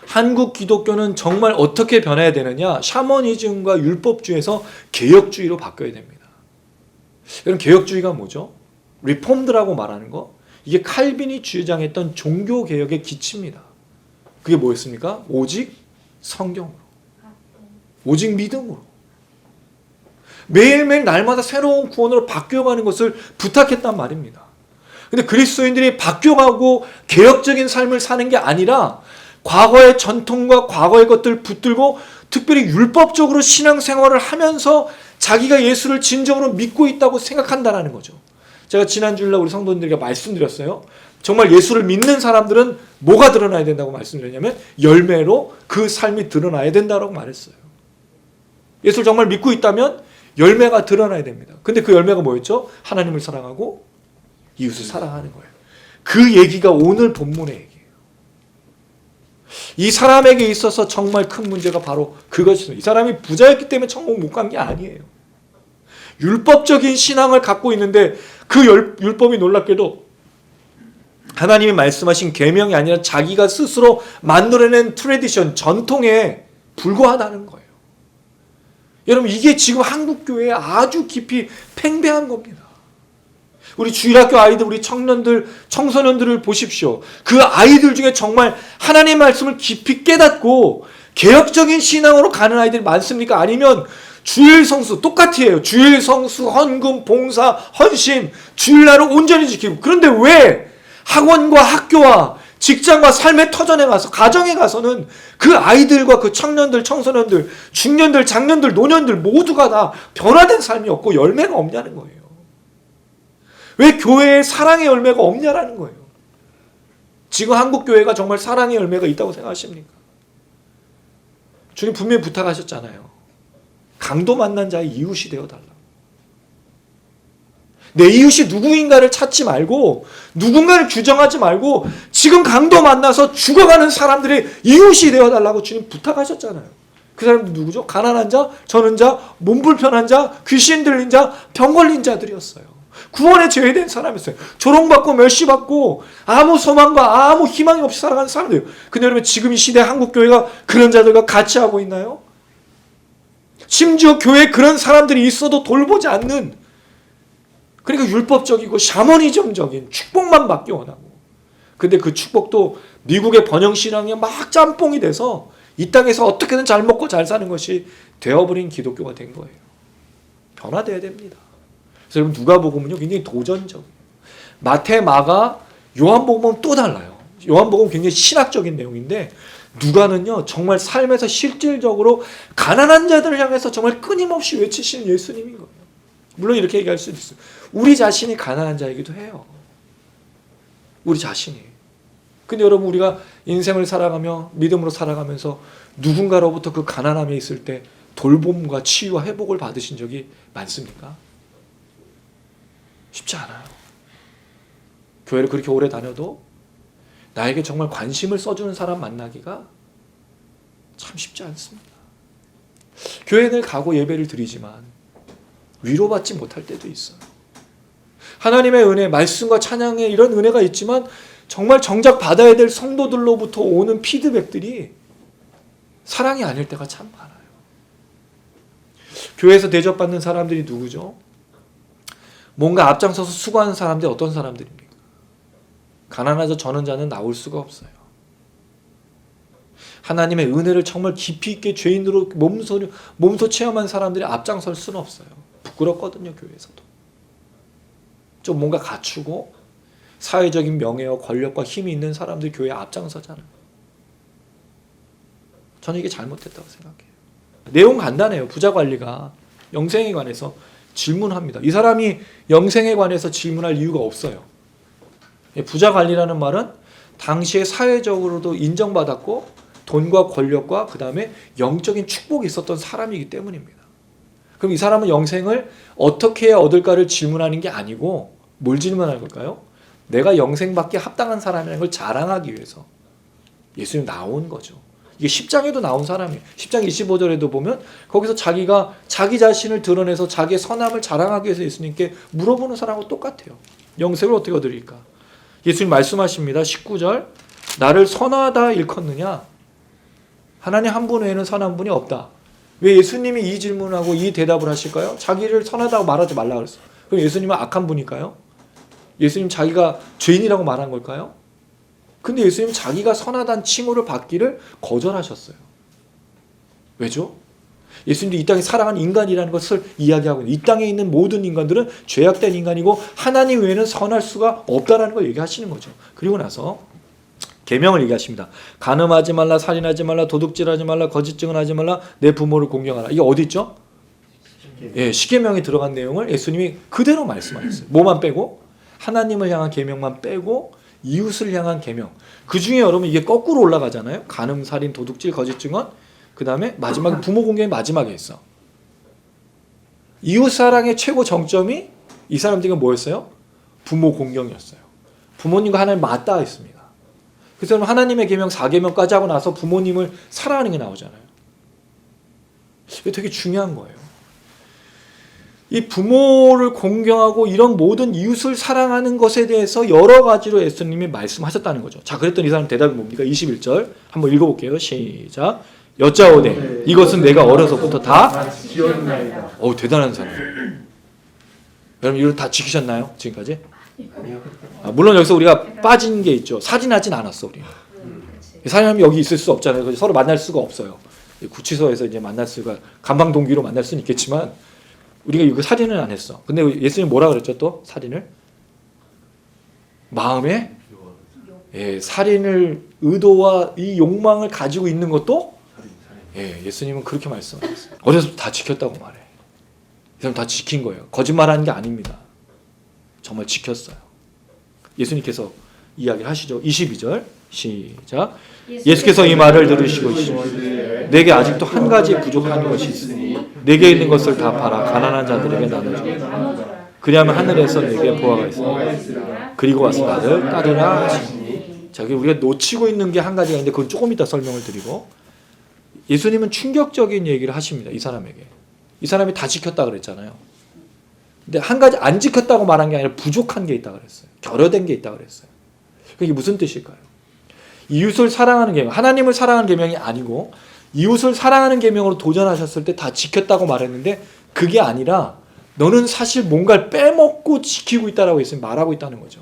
한국 기독교는 정말 어떻게 변해야 되느냐, 샤머니즘과 율법주의에서 개혁주의로 바뀌어야 됩니다. 여러분, 개혁주의가 뭐죠? 리폼드라고 말하는 거, 이게 칼빈이 주장했던 종교개혁의 기치입니다. 그게 뭐였습니까? 오직 성경으로, 오직 믿음으로 매일매일 날마다 새로운 구원으로 바뀌어가는 것을 부탁했단 말입니다. 근데 그리스도인들이 바뀌어가고 개혁적인 삶을 사는 게 아니라 과거의 전통과 과거의 것들을 붙들고 특별히 율법적으로 신앙생활을 하면서 자기가 예수를 진정으로 믿고 있다고 생각한다는 거죠. 제가 지난 주일날 우리 성도님들에게 말씀드렸어요. 정말 예수를 믿는 사람들은 뭐가 드러나야 된다고 말씀드렸냐면 열매로 그 삶이 드러나야 된다고 말했어요. 예수를 정말 믿고 있다면 열매가 드러나야 됩니다. 근데 그 열매가 뭐였죠? 하나님을 사랑하고 이웃을 사랑하는 거예요. 그 얘기가 오늘 본문의 얘기예요. 이 사람에게 있어서 정말 큰 문제가 바로 그것입니다. 이 사람이 부자였기 때문에 천국 못 간 게 아니에요. 율법적인 신앙을 갖고 있는데 그 율법이 놀랍게도 하나님이 말씀하신 계명이 아니라 자기가 스스로 만들어낸 트래디션, 전통에 불과하다는 거예요. 여러분, 이게 지금 한국교회에 아주 깊이 팽배한 겁니다. 우리 주일학교 아이들, 우리 청년들, 청소년들을 보십시오. 그 아이들 중에 정말 하나님의 말씀을 깊이 깨닫고 개혁적인 신앙으로 가는 아이들이 많습니까? 아니면 주일 성수 똑같아요. 주일 성수, 헌금, 봉사, 헌신, 주일날을 온전히 지키고. 그런데 왜 학원과 학교와 직장과 삶의 터전에 가서, 가정에 가서는 그 아이들과 그 청년들, 청소년들, 중년들, 장년들, 노년들 모두가 다 변화된 삶이 없고 열매가 없냐는 거예요. 왜 교회에 사랑의 열매가 없냐라는 거예요. 지금 한국교회가 정말 사랑의 열매가 있다고 생각하십니까? 주님 분명히 부탁하셨잖아요. 강도 만난 자의 이웃이 되어달라. 내 이웃이 누구인가를 찾지 말고 누군가를 규정하지 말고 지금 강도 만나서 죽어가는 사람들의 이웃이 되어달라고 주님 부탁하셨잖아요. 그 사람들 누구죠? 가난한 자, 저는 자, 몸 불편한 자, 귀신 들린 자, 병 걸린 자들이었어요. 구원에 제외된 사람이었어요. 조롱받고 멸시받고 아무 소망과 아무 희망이 없이 살아가는 사람들이에요. 근데 여러분 지금 이 시대 한국교회가 그런 자들과 같이 하고 있나요? 심지어 교회에 그런 사람들이 있어도 돌보지 않는, 그러니까 율법적이고 샤머니즘적인 축복만 받기 원하고, 근데 그 축복도 미국의 번영신앙이 막 짬뽕이 돼서 이 땅에서 어떻게든 잘 먹고 잘 사는 것이 되어버린 기독교가 된 거예요. 변화돼야 됩니다. 그래서 여러분 누가복음은요 굉장히 도전적이에요. 마태, 마가, 요한복음은 또 달라요. 요한복음은 굉장히 신학적인 내용인데 누가는요 정말 삶에서 실질적으로 가난한 자들을 향해서 정말 끊임없이 외치시는 예수님인 거예요. 물론 이렇게 얘기할 수도 있어요. 우리 자신이 가난한 자이기도 해요. 우리 자신이. 근데 여러분 우리가 인생을 살아가며 믿음으로 살아가면서 누군가로부터 그 가난함에 있을 때 돌봄과 치유와 회복을 받으신 적이 많습니까? 쉽지 않아요. 교회를 그렇게 오래 다녀도 나에게 정말 관심을 써주는 사람 만나기가 참 쉽지 않습니다. 교회를 가고 예배를 드리지만 위로받지 못할 때도 있어요. 하나님의 은혜, 말씀과 찬양에 이런 은혜가 있지만 정말 정작 받아야 될 성도들로부터 오는 피드백들이 사랑이 아닐 때가 참 많아요. 교회에서 대접받는 사람들이 누구죠? 뭔가 앞장서서 수고하는 사람들이 어떤 사람들입니까? 가난하죠. 저는 자는 나올 수가 없어요. 하나님의 은혜를 정말 깊이 있게 죄인으로 몸소 체험한 사람들이 앞장설 수는 없어요. 부끄럽거든요. 교회에서도. 좀 뭔가 갖추고 사회적인 명예와 권력과 힘이 있는 사람들이 교회에 앞장서잖아요. 저는 이게 잘못됐다고 생각해요. 내용 간단해요. 부자 관리가 영생에 관해서 질문합니다. 이 사람이 영생에 관해서 질문할 이유가 없어요. 부자 관리라는 말은 당시에 사회적으로도 인정받았고 돈과 권력과 그 다음에 영적인 축복이 있었던 사람이기 때문입니다. 그럼 이 사람은 영생을 어떻게 해야 얻을까를 질문하는 게 아니고 뭘 질문할 걸까요? 내가 영생받기에 합당한 사람이라는 걸 자랑하기 위해서 예수님 나온 거죠. 이게 10장에도 나온 사람이에요. 10장 25절에도 보면 거기서 자기가 자기 자신을 드러내서 자기의 선함을 자랑하기 위해서 예수님께 물어보는 사람하고 똑같아요. 영생을 어떻게 얻으릴까? 예수님 말씀하십니다. 19절 나를 선하다 일컫느냐? 하나님 한 분 외에는 선한 분이 없다. 왜 예수님이 이 질문하고 이 대답을 하실까요? 자기를 선하다고 말하지 말라 그랬어. 그럼 예수님은 악한 분일까요? 예수님 자기가 죄인이라고 말한 걸까요? 근데 예수님은 자기가 선하다는 칭호를 받기를 거절하셨어요. 왜죠? 예수님도 이 땅에 살아가는 인간이라는 것을 이야기하고 있는, 이 땅에 있는 모든 인간들은 죄악된 인간이고 하나님 외에는 선할 수가 없다라는 걸 얘기하시는 거죠. 그리고 나서 계명을 얘기하십니다. 간음하지 말라, 살인하지 말라, 도둑질하지 말라, 거짓 증언하지 말라, 내 부모를 공경하라. 이게 어디 있죠? 예, 십계명에 들어간 내용을 예수님이 그대로 말씀하셨어요. 뭐만 빼고? 하나님을 향한 계명만 빼고 이웃을 향한 계명. 그 중에 여러분 이게 거꾸로 올라가잖아요. 간음, 살인, 도둑질, 거짓 증언. 그 다음에 마지막에 부모 공경이 마지막에 있어. 이웃 사랑의 최고 정점이 이 사람들이 뭐였어요? 부모 공경이었어요. 부모님과 하나님 맞닿아 있습니다. 그래서 하나님의 계명 4계명까지 하고 나서 부모님을 사랑하는 게 나오잖아요. 이게 되게 중요한 거예요. 이 부모를 공경하고 이런 모든 이웃을 사랑하는 것에 대해서 여러 가지로 예수님이 말씀하셨다는 거죠. 자, 그랬더니 이 사람 대답이 뭡니까? 21절 한번 읽어볼게요. 시작. 여짜오되 이것은 내가 어려서부터 다 지었나이다. 대단한 사람. 여러분 이걸 다 지키셨나요? 지금까지? 물론 여기서 우리가 빠진 게 있죠. 살인하진 않았어 우리. 살인하면 여기 있을 수 없잖아요. 서로 만날 수가 없어요. 구치소에서 이제 만날 수가 간방 동기로 만날 수는 있겠지만 우리가 이거 살인은 안 했어. 근데 예수님 뭐라 그랬죠 또? 살인을? 마음에 살인을 의도와 이 욕망을 가지고 있는 것도 예수님은 그렇게 말씀하셨어요. 어려서 다 지켰다고 말해. 이 사람 다 지킨 거예요. 거짓말하는 게 아닙니다. 정말 지켰어요. 예수님께서 이야기를 하시죠. 22절 시작. 예수께서 이 말을 들으시고 이르시되 내게 아직도 한 가지 부족한 것이 있으니 내게 있는 것을 다 팔아 가난한 자들에게 나눠주라. 그리하면 하늘에서 내게 보화가 있으리라. 그리고 와서 나를 따르라 하시니. 자, 우리가 놓치고 있는 게 한 가지가 있는데 그건 조금 이따 설명을 드리고 예수님은 충격적인 얘기를 하십니다. 이 사람에게. 이 사람이 다 지켰다 그랬잖아요. 근데 한 가지 안 지켰다고 말한 게 아니라 부족한 게 있다고 그랬어요. 결여된 게 있다고 그랬어요. 그게 무슨 뜻일까요? 이웃을 사랑하는 계명, 하나님을 사랑하는 계명이 아니고 이웃을 사랑하는 계명으로 도전하셨을 때 다 지켰다고 말했는데 그게 아니라 너는 사실 뭔가를 빼먹고 지키고 있다라고 했으면 말하고 있다는 거죠.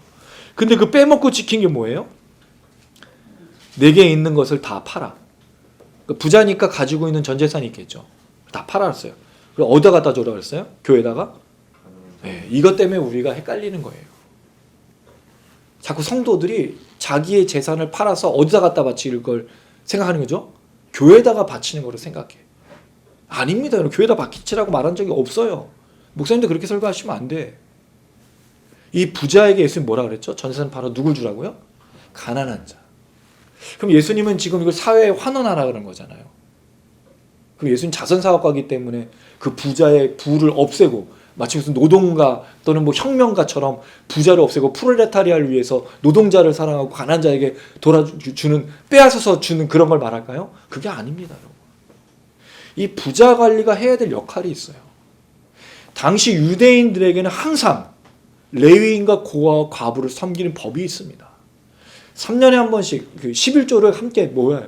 근데 그 빼먹고 지킨 게 뭐예요? 내게 있는 것을 다 팔아. 부자니까 가지고 있는 전 재산이 있겠죠. 다 팔았어요. 그럼 어디다 갖다 주라고 그랬어요? 교회다가? 네, 이것 때문에 우리가 헷갈리는 거예요. 자꾸 성도들이 자기의 재산을 팔아서 어디다 갖다 바칠 걸 생각하는 거죠. 교회에다가 바치는 거로 생각해. 아닙니다. 교회에다 바치라고 말한 적이 없어요. 목사님도 그렇게 설교하시면 안 돼. 이 부자에게 예수님 뭐라 그랬죠? 전 재산 팔아 누굴 주라고요? 가난한 자. 그럼 예수님은 지금 이걸 사회에 환원하라 그런 거잖아요. 그럼 예수님 자선사업가이기 때문에 그 부자의 부를 없애고 마치 무슨 노동가 또는 뭐 혁명가처럼 부자를 없애고 프롤레타리아를 위해서 노동자를 사랑하고 가난한 자에게 돌아주는 빼앗아서 주는 그런 걸 말할까요? 그게 아닙니다. 여러분. 이 부자 관리가 해야 될 역할이 있어요. 당시 유대인들에게는 항상 레위인과 고아와 과부를 섬기는 법이 있습니다. 3년에 한 번씩 그 11조를 함께 모여요.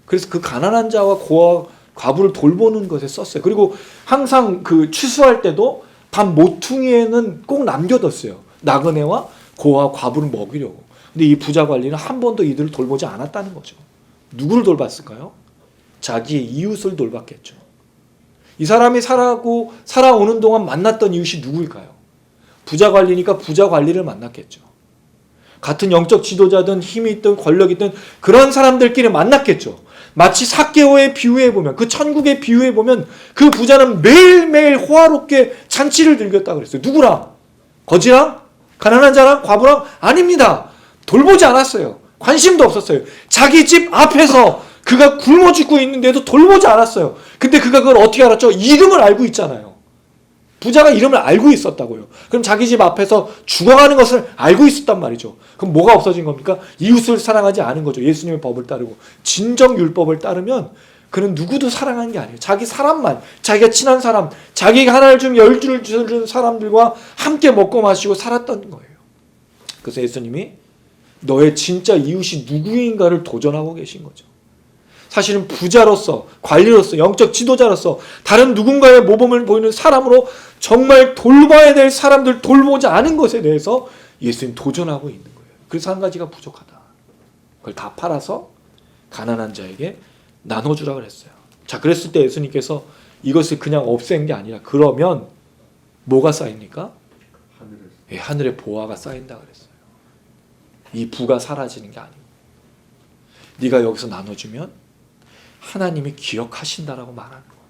그래서 그 가난한 자와 고아 과부를 돌보는 것에 썼어요. 그리고 항상 그 추수할 때도 밤 모퉁이에는 꼭 남겨뒀어요. 나그네와 고아 과부를 먹이려고. 근데 이 부자 관리는 한 번도 이들을 돌보지 않았다는 거죠. 누구를 돌봤을까요? 자기의 이웃을 돌봤겠죠. 이 사람이 살아오는 동안 만났던 이웃이 누구일까요? 부자 관리니까 부자 관리를 만났겠죠. 같은 영적 지도자든 힘이 있든 권력이 있든 그런 사람들끼리 만났겠죠. 마치 삭개오의 비유에 보면 그 천국의 비유에 보면 그 부자는 매일매일 호화롭게 잔치를 즐겼다고 그랬어요. 누구랑? 거지랑? 가난한 자랑? 과부랑? 아닙니다. 돌보지 않았어요. 관심도 없었어요. 자기 집 앞에서 그가 굶어 죽고 있는데도 돌보지 않았어요. 근데 그가 그걸 어떻게 알았죠? 이름을 알고 있잖아요. 부자가 이름을 알고 있었다고요. 그럼 자기 집 앞에서 죽어가는 것을 알고 있었단 말이죠. 그럼 뭐가 없어진 겁니까? 이웃을 사랑하지 않은 거죠. 예수님의 법을 따르고. 진정 율법을 따르면 그는 누구도 사랑한 게 아니에요. 자기 사람만, 자기가 친한 사람, 자기가 하나를 좀 열주를 주는 사람들과 함께 먹고 마시고 살았던 거예요. 그래서 예수님이 너의 진짜 이웃이 누구인가를 도전하고 계신 거죠. 사실은 부자로서, 관리로서, 영적 지도자로서 다른 누군가의 모범을 보이는 사람으로 정말 돌봐야 될 사람들 돌보지 않은 것에 대해서 예수님 도전하고 있는 거예요. 그래서 한 가지가 부족하다. 그걸 다 팔아서 가난한 자에게 나눠주라 그랬어요. 자, 그랬을 때 예수님께서 이것을 그냥 없앤 게 아니라 그러면 뭐가 쌓입니까? 예, 하늘의 보화가 쌓인다 그랬어요. 이 부가 사라지는 게 아니고 네가 여기서 나눠주면 하나님이 기억하신다라고 말하는 거예요.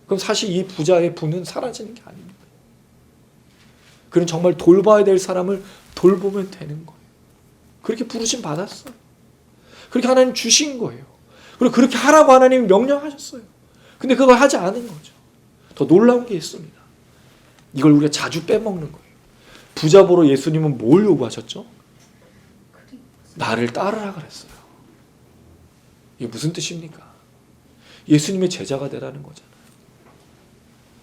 그럼 사실 이 부자의 부는 사라지는 게 아닙니다. 그는 정말 돌봐야 될 사람을 돌보면 되는 거예요. 그렇게 부르심 받았어요. 그렇게 하나님 주신 거예요. 그리고 그렇게 하라고 하나님이 명령하셨어요. 근데 그걸 하지 않은 거죠. 더 놀라운 게 있습니다. 이걸 우리가 자주 빼먹는 거예요. 부자 보러 예수님은 뭘 요구하셨죠? 나를 따르라 그랬어요. 이게 무슨 뜻입니까? 예수님의 제자가 되라는 거잖아요.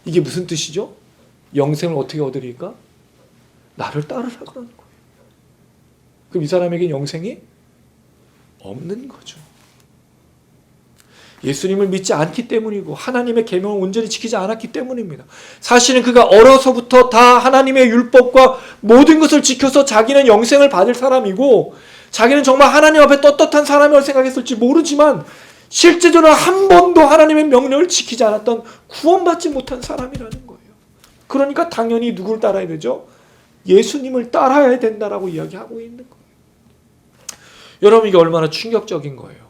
이게 무슨 뜻이죠? 영생을 어떻게 얻으리까? 나를 따르라 그러는 거예요. 그럼 이 사람에게 영생이 없는 거죠. 예수님을 믿지 않기 때문이고 하나님의 계명을 온전히 지키지 않았기 때문입니다. 사실은 그가 어려서부터 다 하나님의 율법과 모든 것을 지켜서 자기는 영생을 받을 사람이고 자기는 정말 하나님 앞에 떳떳한 사람이라고 생각했을지 모르지만 실제적으로 한 번도 하나님의 명령을 지키지 않았던 구원받지 못한 사람이라는 거예요. 그러니까 당연히 누구를 따라야 되죠? 예수님을 따라야 된다라고 이야기하고 있는 거예요. 여러분 이게 얼마나 충격적인 거예요.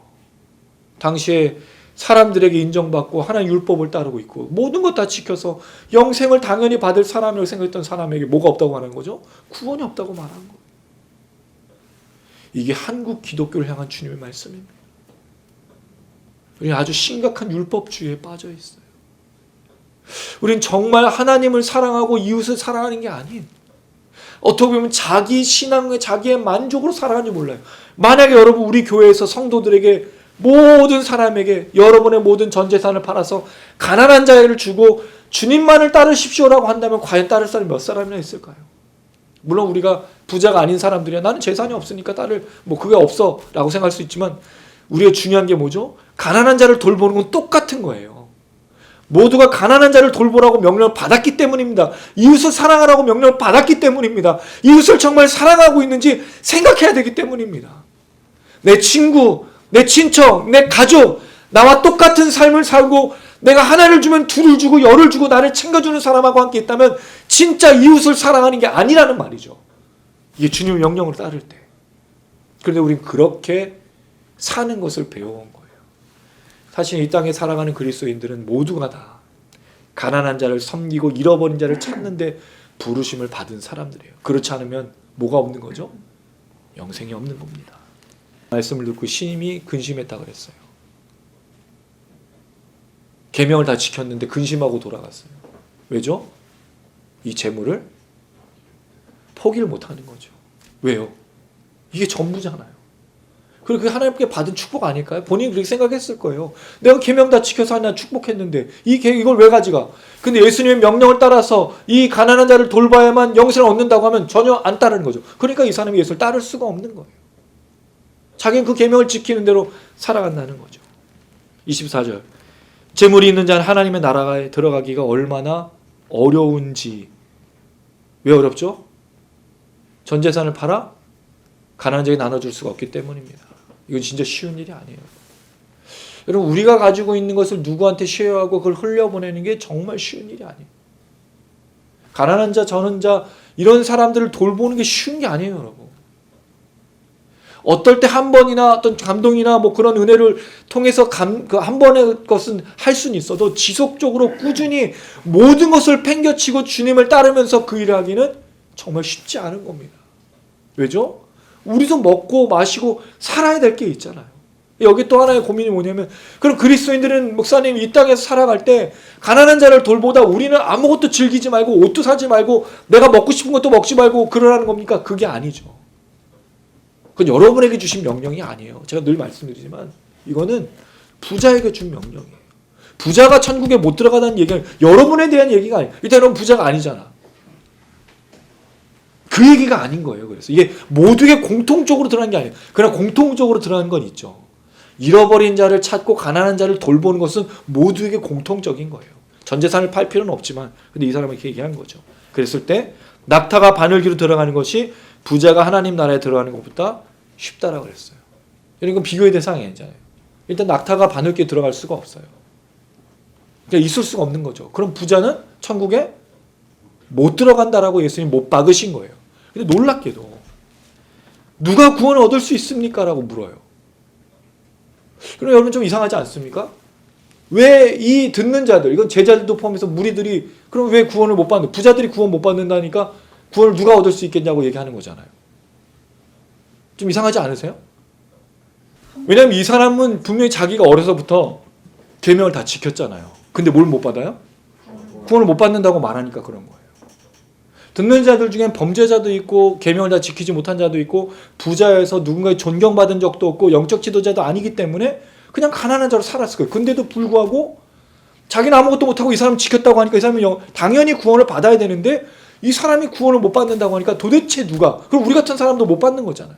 당시에 사람들에게 인정받고 하나님 율법을 따르고 있고 모든 것 다 지켜서 영생을 당연히 받을 사람이라고 생각했던 사람에게 뭐가 없다고 말하는 거죠? 구원이 없다고 말하는 거예요. 이게 한국 기독교를 향한 주님의 말씀입니다. 우리는 아주 심각한 율법주의에 빠져 있어요. 우리는 정말 하나님을 사랑하고 이웃을 사랑하는 게 아닌 어떻게 보면 자기 신앙에 자기의 만족으로 살아가는지 몰라요. 만약에 여러분 우리 교회에서 성도들에게 모든 사람에게 여러분의 모든 전 재산을 팔아서 가난한 자를 주고 주님만을 따르십시오라고 한다면 과연 따를 사람이 몇 사람이나 있을까요? 물론 우리가 부자가 아닌 사람들이야 나는 재산이 없으니까 따를 그게 없어 라고 생각할 수 있지만 우리가 중요한 게 뭐죠? 가난한 자를 돌보는 건 똑같은 거예요. 모두가 가난한 자를 돌보라고 명령을 받았기 때문입니다. 이웃을 사랑하라고 명령을 받았기 때문입니다. 이웃을 정말 사랑하고 있는지 생각해야 되기 때문입니다. 내 친구, 내 친척, 내 가족, 나와 똑같은 삶을 살고 내가 하나를 주면 둘을 주고 열을 주고 나를 챙겨주는 사람하고 함께 있다면 진짜 이웃을 사랑하는 게 아니라는 말이죠. 이게 주님의 명령을 따를 때. 그런데 우린 그렇게 사는 것을 배워온 거예요. 사실 이 땅에 살아가는 그리스도인들은 모두가 다 가난한 자를 섬기고 잃어버린 자를 찾는데 부르심을 받은 사람들이에요. 그렇지 않으면 뭐가 없는 거죠? 영생이 없는 겁니다. 말씀을 듣고 심히 근심했다 그랬어요. 계명을 다 지켰는데 근심하고 돌아갔어요. 왜죠? 이 재물을 포기를 못하는 거죠. 왜요? 이게 전부잖아요. 그리고 그게 하나님께 받은 축복 아닐까요? 본인이 그렇게 생각했을 거예요. 내가 계명 다 지켜서 하나 축복했는데 이걸 왜 가져가? 근데 예수님의 명령을 따라서 이 가난한 자를 돌봐야만 영생을 얻는다고 하면 전혀 안 따르는 거죠. 그러니까 이 사람이 예수를 따를 수가 없는 거예요. 자기는 그 계명을 지키는 대로 살아간다는 거죠. 24절 재물이 있는 자는 하나님의 나라에 들어가기가 얼마나 어려운지. 왜 어렵죠? 전 재산을 팔아 가난한 자에게 나눠줄 수가 없기 때문입니다. 이건 진짜 쉬운 일이 아니에요. 여러분 우리가 가지고 있는 것을 누구한테 쉐어하고 그걸 흘려보내는 게 정말 쉬운 일이 아니에요. 가난한 자, 저는 자 이런 사람들을 돌보는 게 쉬운 게 아니에요, 여러분. 어떨 때 한 번이나 어떤 감동이나 그런 은혜를 통해서 한 번의 것은 할 수는 있어도 지속적으로 꾸준히 모든 것을 팽겨치고 주님을 따르면서 그 일을 하기는 정말 쉽지 않은 겁니다. 왜죠? 우리도 먹고 마시고 살아야 될 게 있잖아요. 여기 또 하나의 고민이 뭐냐면 그럼 그리스도인들은 목사님 이 땅에서 살아갈 때 가난한 자를 돌보다 우리는 아무것도 즐기지 말고 옷도 사지 말고 내가 먹고 싶은 것도 먹지 말고 그러라는 겁니까? 그게 아니죠. 그건 여러분에게 주신 명령이 아니에요. 제가 늘 말씀드리지만 이거는 부자에게 준 명령이에요. 부자가 천국에 못 들어가다는 얘기는 여러분에 대한 얘기가 아니에요. 일단 여러분 부자가 아니잖아. 그 얘기가 아닌 거예요. 그래서 이게 모두에게 공통적으로 드러난 게 아니에요. 그러나 공통적으로 드러난 건 있죠. 잃어버린 자를 찾고 가난한 자를 돌보는 것은 모두에게 공통적인 거예요. 전 재산을 팔 필요는 없지만 근데 이 사람은 이렇게 얘기한 거죠. 그랬을 때 낙타가 바늘귀로 들어가는 것이 부자가 하나님 나라에 들어가는 것보다 쉽다라고 그랬어요. 이건 비교의 대상이 아니잖아요. 일단 낙타가 바늘귀에 들어갈 수가 없어요. 그러니까 있을 수가 없는 거죠. 그럼 부자는 천국에 못 들어간다라고 예수님 못 박으신 거예요. 근데 놀랍게도 누가 구원을 얻을 수 있습니까? 라고 물어요. 그럼 여러분 좀 이상하지 않습니까? 왜 이 듣는 자들, 이건 제자들도 포함해서 무리들이 그럼 왜 구원을 못 받는, 부자들이 구원 못 받는다니까 구원을 누가 얻을 수 있겠냐고 얘기하는 거잖아요. 좀 이상하지 않으세요? 왜냐하면 이 사람은 분명히 자기가 어려서부터 계명을 다 지켰잖아요. 근데 뭘 못 받아요? 구원을 못 받는다고 말하니까 그런 거예요. 듣는 자들 중엔 범죄자도 있고 계명을 다 지키지 못한 자도 있고 부자여서 누군가의 존경받은 적도 없고 영적 지도자도 아니기 때문에 그냥 가난한 자로 살았을 거예요. 근데도 불구하고 자기는 아무것도 못하고 이 사람 지켰다고 하니까 이 사람이 당연히 구원을 받아야 되는데 이 사람이 구원을 못 받는다고 하니까 도대체 누가? 그럼 우리 같은 사람도 못 받는 거잖아요.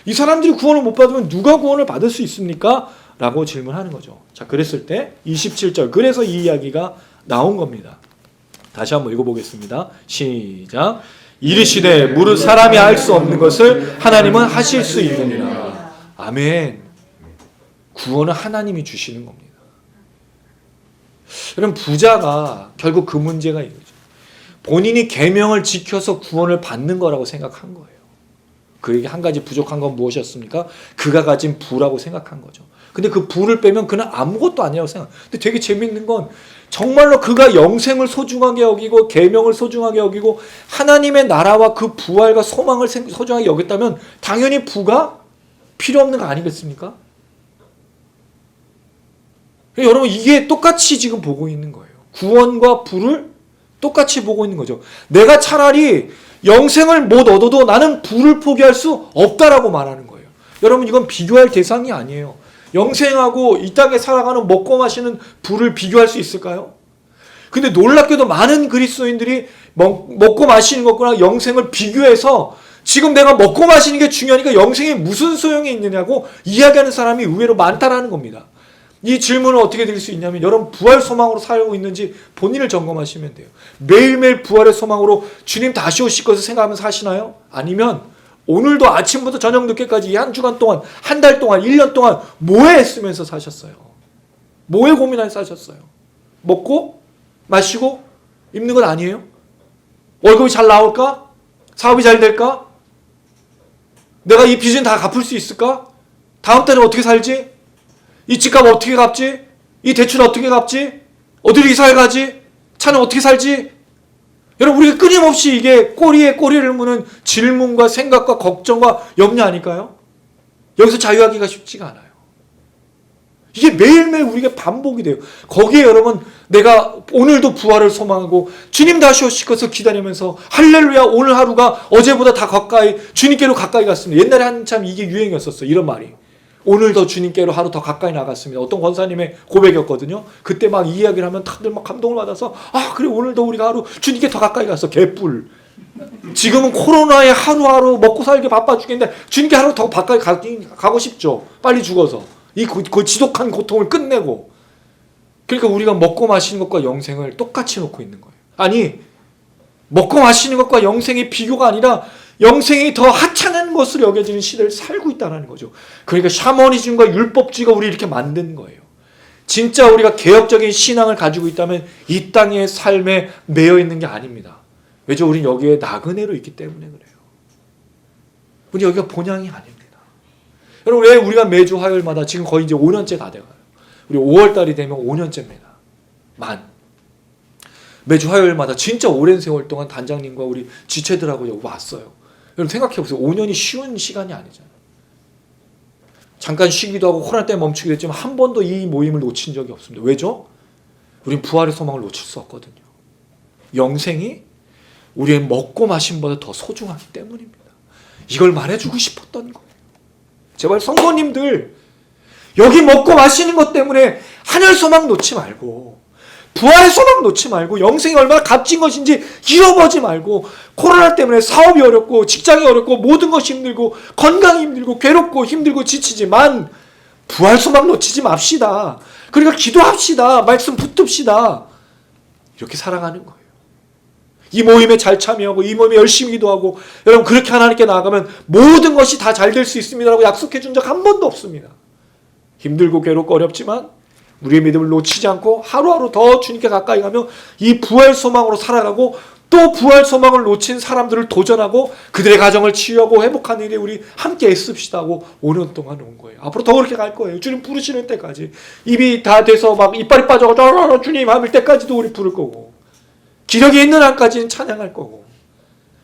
이 사람들이 구원을 못 받으면 누가 구원을 받을 수 있습니까? 라고 질문하는 거죠. 자, 그랬을 때 27절 그래서 이 이야기가 나온 겁니다. 다시 한번 읽어보겠습니다. 시작. 이르시되 무릇 사람이 알 수 없는 것을 하나님은 하실 수 있느니라. 아멘. 구원은 하나님이 주시는 겁니다. 여러분 부자가 결국 그 문제가 이거죠. 본인이 계명을 지켜서 구원을 받는 거라고 생각한 거예요. 그에게 한 가지 부족한 건 무엇이었습니까? 그가 가진 부라고 생각한 거죠. 근데 그 부를 빼면 그는 아무것도 아니라고 생각. 근데 되게 재밌는 건 정말로 그가 영생을 소중하게 여기고 계명을 소중하게 여기고 하나님의 나라와 그 부활과 소망을 소중하게 여겼다면 당연히 부가 필요 없는 거 아니겠습니까? 여러분 이게 똑같이 지금 보고 있는 거예요. 구원과 부를 똑같이 보고 있는 거죠. 내가 차라리 영생을 못 얻어도 나는 부를 포기할 수 없다라고 말하는 거예요. 여러분 이건 비교할 대상이 아니에요. 영생하고 이 땅에 살아가는 먹고 마시는 부를 비교할 수 있을까요? 근데 놀랍게도 많은 그리스도인들이 먹고 마시는 것과 영생을 비교해서 지금 내가 먹고 마시는 게 중요하니까 영생에 무슨 소용이 있느냐고 이야기하는 사람이 의외로 많다라는 겁니다. 이 질문을 어떻게 드릴 수 있냐면 여러분 부활 소망으로 살고 있는지 본인을 점검하시면 돼요. 매일매일 부활의 소망으로 주님 다시 오실 것을 생각하면서 사시나요? 아니면 오늘도 아침부터 저녁 늦게까지 한 주간 동안, 한 달 동안, 1년 동안 뭐에 애쓰면서 사셨어요? 뭐에 고민하면서 사셨어요? 먹고 마시고 입는 건 아니에요? 월급이 잘 나올까? 사업이 잘 될까? 내가 이 빚은 다 갚을 수 있을까? 다음 달에 어떻게 살지? 이 집값 어떻게 갚지? 이 대출 어떻게 갚지? 어디로 이사를 가지? 차는 어떻게 살지? 여러분 우리가 끊임없이 이게 꼬리에 꼬리를 무는 질문과 생각과 걱정과 염려 아닐까요? 여기서 자유하기가 쉽지가 않아요. 이게 매일매일 우리가 반복이 돼요. 거기에 여러분 내가 오늘도 부활을 소망하고 주님 다시 오실 것을 기다리면서 할렐루야 오늘 하루가 어제보다 다 가까이 주님께로 가까이 갔습니다. 옛날에 한참 이게 유행이었었어요. 이런 말이. 오늘 더 주님께로 하루 더 가까이 나갔습니다. 어떤 권사님의 고백이었거든요. 그때 막 이 이야기를 하면 다들 막 감동을 받아서 아 그래 오늘 더 우리가 하루 주님께 더 가까이 갔어. 개뿔. 지금은 코로나에 하루하루 먹고 살기 바빠 죽겠는데 주님께 하루 더 가까이 가고 싶죠. 빨리 죽어서. 그 지독한 고통을 끝내고. 그러니까 우리가 먹고 마시는 것과 영생을 똑같이 놓고 있는 거예요. 아니 먹고 마시는 것과 영생의 비교가 아니라 영생이 더 하찮은 것으로 여겨지는 시대를 살고 있다는 거죠. 그러니까 샤머니즘과 율법주의가 우리 이렇게 만든 거예요. 진짜 우리가 개혁적인 신앙을 가지고 있다면 이 땅의 삶에 매여 있는 게 아닙니다. 왜죠? 우린 여기에 나그네로 있기 때문에 그래요. 우리 여기가 본향이 아닙니다. 여러분 왜 우리가 매주 화요일마다 지금 거의 이제 5년째 다 돼가요. 우리 5월달이 되면 5년째입니다. 매주 화요일마다 진짜 오랜 세월 동안 단장님과 우리 지체들하고 여기 왔어요. 여러분 생각해보세요. 5년이 쉬운 시간이 아니잖아요. 잠깐 쉬기도 하고 코로나 때문에 멈추기도 했지만 한 번도 이 모임을 놓친 적이 없습니다. 왜죠? 우린 부활의 소망을 놓칠 수 없거든요. 영생이 우리의 먹고 마심보다 더 소중하기 때문입니다. 이걸 말해주고 싶었던 거예요. 제발 성도님들 여기 먹고 마시는 것 때문에 하늘 소망 놓지 말고 부활의 소망 놓지 말고 영생이 얼마나 값진 것인지 잃어버리지 말고 코로나 때문에 사업이 어렵고 직장이 어렵고 모든 것이 힘들고 건강이 힘들고 괴롭고 힘들고 지치지만 부활 소망 놓치지 맙시다. 그러니까 기도합시다. 말씀 붙듭시다. 이렇게 살아가는 거예요. 이 모임에 잘 참여하고 이 모임에 열심히 기도하고 여러분 그렇게 하나님께 나아가면 모든 것이 다 잘 될 수 있습니다라고 약속해 준 적 한 번도 없습니다. 힘들고 괴롭고 어렵지만 우리의 믿음을 놓치지 않고 하루하루 더 주님께 가까이 가며 이 부활 소망으로 살아가고 또 부활 소망을 놓친 사람들을 도전하고 그들의 가정을 치유하고 회복하는 일에 우리 함께 애씁시다 하고 5년 동안 온 거예요. 앞으로 더 그렇게 갈 거예요. 주님 부르시는 때까지. 입이 다 돼서 막 이빨이 빠져가지고 주님 하실 때까지도 우리 부를 거고 기력이 있는 한까지는 찬양할 거고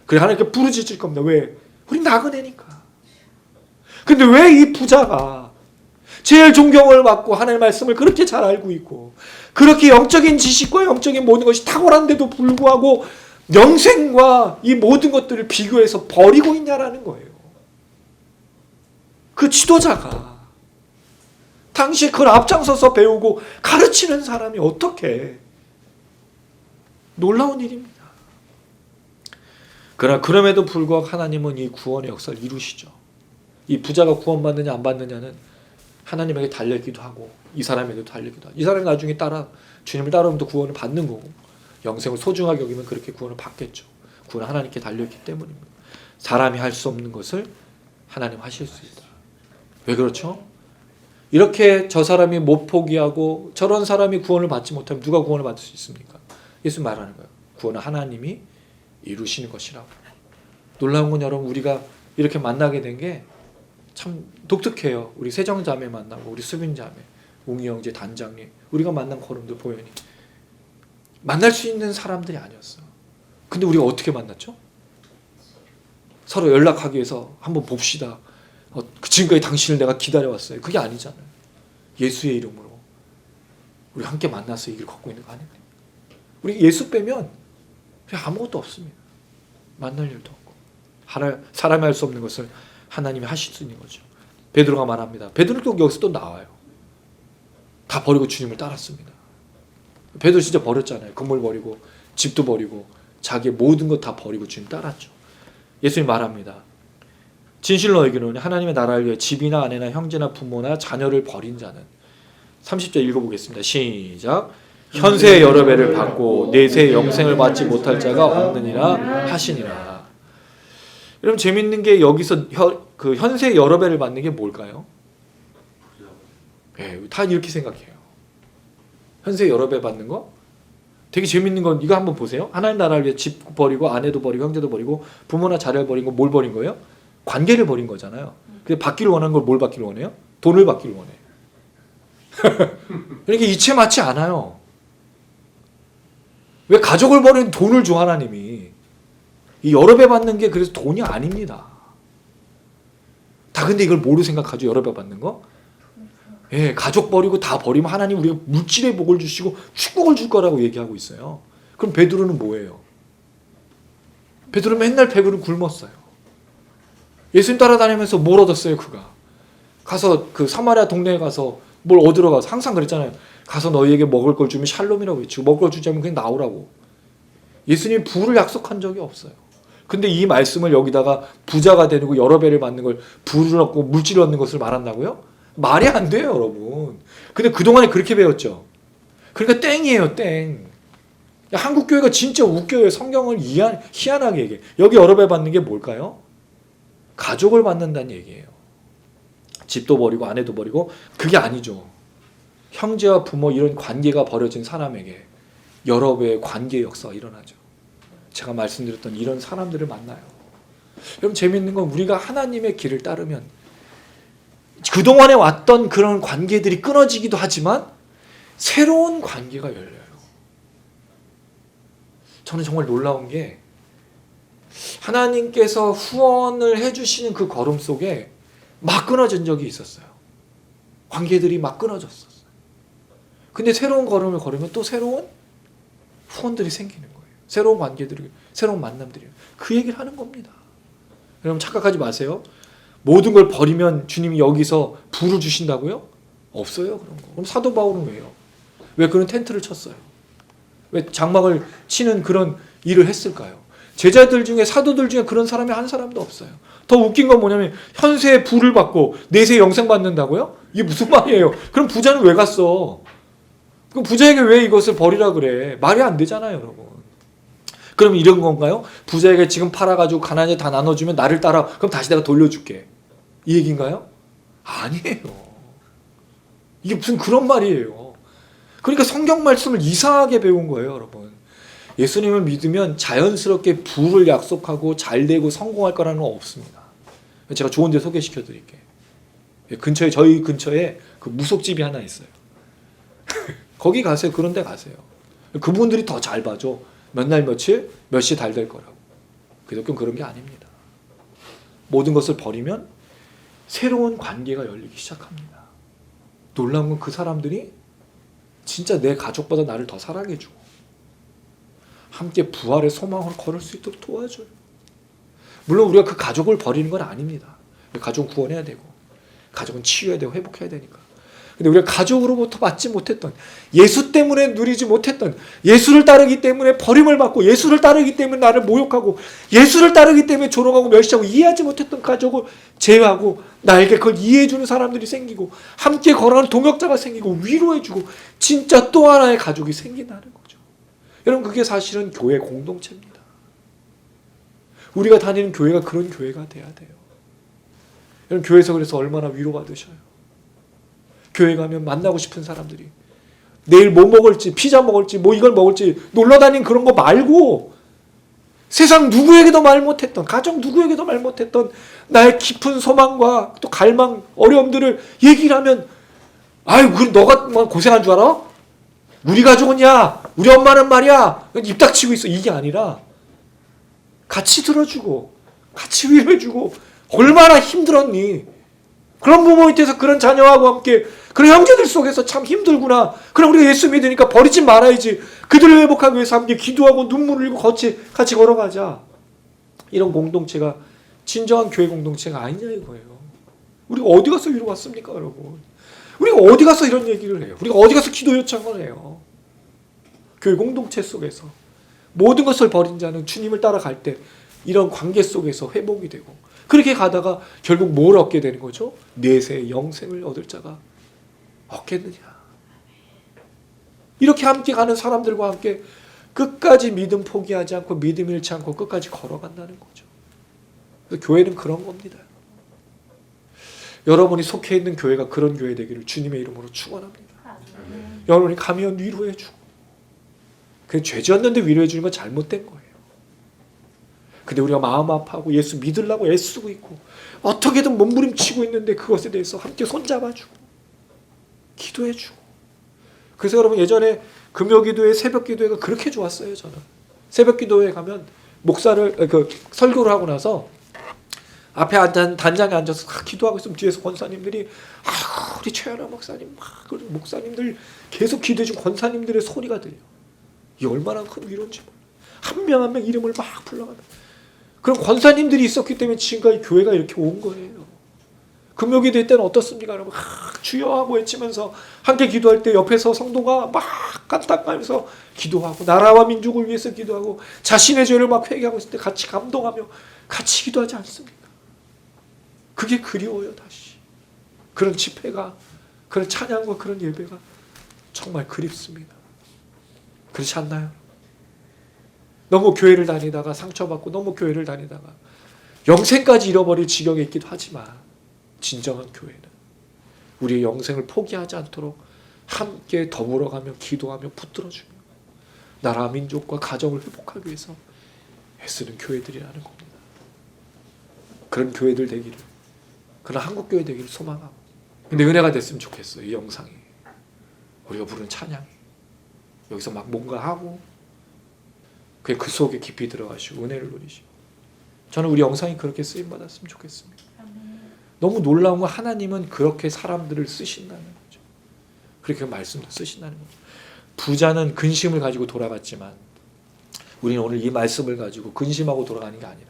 그래 하나님께 부르짖을 겁니다. 왜? 우리 나그네니까. 근데 왜 이 부자가 제일 존경을 받고 하나님의 말씀을 그렇게 잘 알고 있고 그렇게 영적인 지식과 영적인 모든 것이 탁월한데도 불구하고 영생과 이 모든 것들을 비교해서 버리고 있냐라는 거예요. 그 지도자가 당시에 그걸 앞장서서 배우고 가르치는 사람이 어떻게 놀라운 일입니다. 그러나 그럼에도 불구하고 하나님은 이 구원의 역사를 이루시죠. 이 부자가 구원받느냐 안 받느냐는 하나님에게 달려있기도 하고 이 사람에게도 달려있기도 하고 이 사람이 나중에 주님을 따라오면 또 구원을 받는 거고 영생을 소중하게 여기면 그렇게 구원을 받겠죠. 구원은 하나님께 달려있기 때문입니다. 사람이 할 수 없는 것을 하나님 하실 수 있다. 왜 그렇죠? 이렇게 저 사람이 못 포기하고 저런 사람이 구원을 받지 못하면 누가 구원을 받을 수 있습니까? 예수 말하는 거예요. 구원은 하나님이 이루시는 것이라고. 놀라운 건 여러분 우리가 이렇게 만나게 된 게 참 독특해요. 우리 세정자매 만나고 우리 수빈자매, 웅이 형제 단장님 우리가 만난 거름들 보현이 만날 수 있는 사람들이 아니었어. 근데 우리가 어떻게 만났죠? 서로 연락하기 위해서 한번 봅시다. 지금까지 당신을 내가 기다려왔어요. 그게 아니잖아요. 예수의 이름으로 우리 함께 만나서 이 길을 걷고 있는 거 아닙니까? 우리 예수 빼면 아무것도 없습니다. 만날 일도 없고 사람이 할 수 없는 것을 하나님이 하실 수 있는 거죠. 베드로가 말합니다. 베드로도 여기서 또 나와요. 다 버리고 주님을 따랐습니다. 베드로 진짜 버렸잖아요. 건물 버리고 집도 버리고 자기의 모든 것 다 버리고 주님 따랐죠. 예수님 말합니다. 진실로 너희에게는 하나님의 나라를 위해 집이나 아내나 형제나 부모나 자녀를 버린 자는 30절 읽어보겠습니다. 시작. 현세의 여러 배를 받고 내세의 영생을 받지 못할 자가 없느니라 하시니라. 여러분 재밌는 게 여기서 그 현세의 여러 배를 받는 게 뭘까요? 예, 다 이렇게 생각해요. 현세 여러 배 받는 거? 되게 재밌는 건 이거 한번 보세요. 하나님 나라를 위해 집 버리고 아내도 버리고 형제도 버리고 부모나 자녀를 버린 거 뭘 버린 거예요? 관계를 버린 거잖아요. 근데 받기를 원하는 걸 뭘 받기를 원해요? 돈을 받기를 원해. 그러니까 이체 맞지 않아요. 왜 가족을 버리는 돈을 줘 하나님이. 이 여러 배 받는 게 그래서 돈이 아닙니다. 다 근데 이걸 뭐로 생각하죠? 여러 배 받는 거? 예, 가족 버리고 다 버리면 하나님 우리가 물질의 복을 주시고 축복을 줄 거라고 얘기하고 있어요. 그럼 베드로는 뭐예요? 베드로는 맨날 배부르 굶었어요. 예수님 따라다니면서 뭘 얻었어요? 그가 가서 그 사마리아 동네에 가서 뭘 얻으러 가서 항상 그랬잖아요. 가서 너희에게 먹을 걸 주면 샬롬이라고 외치고 먹을 걸 주자면 그냥 나오라고. 예수님이 부를 약속한 적이 없어요. 근데 이 말씀을 여기다가 부자가 되고 여러 배를 받는 걸 부를 얻고 물질을 얻는 것을 말한다고요? 말이 안 돼요, 여러분. 근데 그동안에 그렇게 배웠죠. 그러니까 땡이에요, 땡. 한국 교회가 진짜 웃겨요. 성경을 희한하게 얘기해. 여기 여러 배 받는 게 뭘까요? 가족을 받는다는 얘기예요. 집도 버리고 아내도 버리고 그게 아니죠. 형제와 부모 이런 관계가 버려진 사람에게 여러 배의 관계 역사가 일어나죠. 제가 말씀드렸던 이런 사람들을 만나요. 여러분 재밌는 건 우리가 하나님의 길을 따르면 그동안에 왔던 그런 관계들이 끊어지기도 하지만 새로운 관계가 열려요. 저는 정말 놀라운 게 하나님께서 후원을 해주시는 그 걸음 속에 막 끊어진 적이 있었어요. 관계들이 막 끊어졌었어요. 근데 새로운 걸음을 걸으면 또 새로운 후원들이 생기는 거예요. 새로운 관계들이, 새로운 만남들이. 그 얘기를 하는 겁니다. 여러분 착각하지 마세요. 모든 걸 버리면 주님이 여기서 부를 주신다고요? 없어요 그런 거. 그럼 사도 바울은 왜요? 왜 그런 텐트를 쳤어요? 왜 장막을 치는 그런 일을 했을까요? 제자들 중에 사도들 중에 그런 사람이 한 사람도 없어요. 더 웃긴 건 뭐냐면 현세의 부를 받고 내세의 영생 받는다고요? 이게 무슨 말이에요? 그럼 부자는 왜 갔어? 그럼 부자에게 왜 이것을 버리라 그래? 말이 안 되잖아요 여러분. 그럼 이런 건가요? 부자에게 지금 팔아가지고 가난하게 다 나눠주면 나를 따라 그럼 다시 내가 돌려줄게. 이 얘기인가요? 아니에요. 이게 무슨 그런 말이에요. 그러니까 성경 말씀을 이상하게 배운 거예요 여러분. 예수님을 믿으면 자연스럽게 부를 약속하고 잘되고 성공할 거라는 건 없습니다. 제가 좋은 데 소개시켜 드릴게요. 저희 근처에 그 무속집이 하나 있어요. 거기 가세요. 그런 데 가세요. 그분들이 더 잘 봐줘. 몇 날 며칠 몇 시 달 될 거라고. 기독교는 그런 게 아닙니다. 모든 것을 버리면 새로운 관계가 열리기 시작합니다. 놀라운 건 그 사람들이 진짜 내 가족보다 나를 더 사랑해주고 함께 부활의 소망을 걸을 수 있도록 도와줘요. 물론 우리가 그 가족을 버리는 건 아닙니다. 가족은 구원해야 되고 가족은 치유해야 되고 회복해야 되니까. 근데 우리가 가족으로부터 받지 못했던 예수 때문에 누리지 못했던 예수를 따르기 때문에 버림을 받고 예수를 따르기 때문에 나를 모욕하고 예수를 따르기 때문에 조롱하고 멸시하고 이해하지 못했던 가족을 제외하고 나에게 그걸 이해해주는 사람들이 생기고 함께 걸어가는 동역자가 생기고 위로해주고 진짜 또 하나의 가족이 생긴다는 거죠. 여러분 그게 사실은 교회 공동체입니다. 우리가 다니는 교회가 그런 교회가 돼야 돼요. 여러분 교회에서 그래서 얼마나 위로받으셔요. 교회 가면 만나고 싶은 사람들이 내일 뭐 먹을지 피자 먹을지 뭐 이걸 먹을지 놀러다니는 그런 거 말고 세상 누구에게도 말 못했던 가족 누구에게도 말 못했던 나의 깊은 소망과 또 갈망 어려움들을 얘기를 하면 아유 너가 고생한 줄 알아? 우리 가족은 야 우리 엄마는 말이야 입 닥치고 있어. 이게 아니라 같이 들어주고 같이 위로해주고 얼마나 힘들었니? 그런 부모 밑에서 그런 자녀하고 함께 그런 형제들 속에서 참 힘들구나. 그럼 우리가 예수 믿으니까 버리지 말아야지. 그들을 회복하기 위해서 함께 기도하고 눈물을 흘리고 같이 걸어가자. 이런 공동체가 진정한 교회 공동체가 아니냐 이거예요. 우리가 어디 가서 위로 왔습니까 여러분? 우리가 어디 가서 이런 얘기를 해요? 우리가 어디 가서 기도 요청을 해요? 교회 공동체 속에서 모든 것을 버린 자는 주님을 따라갈 때 이런 관계 속에서 회복이 되고, 그렇게 가다가 결국 뭘 얻게 되는 거죠? 내세의 영생을 얻을 자가 없겠느냐. 이렇게 함께 가는 사람들과 함께 끝까지 믿음 포기하지 않고 믿음 잃지 않고 끝까지 걸어간다는 거죠. 그래서 교회는 그런 겁니다. 여러분이 속해 있는 교회가 그런 교회 되기를 주님의 이름으로 축원합니다. 여러분이 가면 위로해주고, 그 죄 지었는데 위로해주는 건 잘못된 거예요. 근데 우리가 마음 아파하고 예수 믿으려고 애쓰고 있고 어떻게든 몸부림치고 있는데 그것에 대해서 함께 손잡아주고 기도해주고. 그래서 여러분, 예전에 금요기도회, 새벽기도회가 그렇게 좋았어요. 저는 새벽기도회에 가면 목사를 설교를 하고 나서 앞에 단장에 앉아서 기도하고 있으면 뒤에서 권사님들이 우리 최연아 목사님, 목사님들 계속 기도해준 권사님들의 소리가 들려. 이 얼마나 큰 위로인지 몰라. 한 명 한 명 이름을 막 불러가면, 그럼 권사님들이 있었기 때문에 지금까지 교회가 이렇게 온 거예요. 금요기도회 때는 어떻습니까? 여러분, 주여 하고 외치면서 함께 기도할 때 옆에서 성도가 막 깐딱거리면서 기도하고 나라와 민족을 위해서 기도하고 자신의 죄를 막 회개하고 있을 때 같이 감동하며 같이 기도하지 않습니까? 그게 그리워요. 다시 그런 집회가, 그런 찬양과 그런 예배가 정말 그립습니다. 그렇지 않나요? 너무 교회를 다니다가 상처받고 너무 교회를 다니다가 영생까지 잃어버릴 지경에 있기도 하지만, 진정한 교회는 우리의 영생을 포기하지 않도록 함께 더불어가며 기도하며 붙들어주며 나라 민족과 가정을 회복하기 위해서 애쓰는 교회들이라는 겁니다. 그런 교회들 되기를, 그런 한국교회 되기를 소망하고, 근데 은혜가 됐으면 좋겠어요. 이 영상이 우리가 부르는 찬양, 여기서 막 뭔가 하고 그 속에 깊이 들어가시고 은혜를 누리시고, 저는 우리 영상이 그렇게 쓰임받았으면 좋겠습니다. 너무 놀라운 건 하나님은 그렇게 사람들을 쓰신다는 거죠. 그렇게 말씀도 쓰신다는 거죠. 부자는 근심을 가지고 돌아갔지만 우리는 오늘 이 말씀을 가지고 근심하고 돌아가는 게 아니라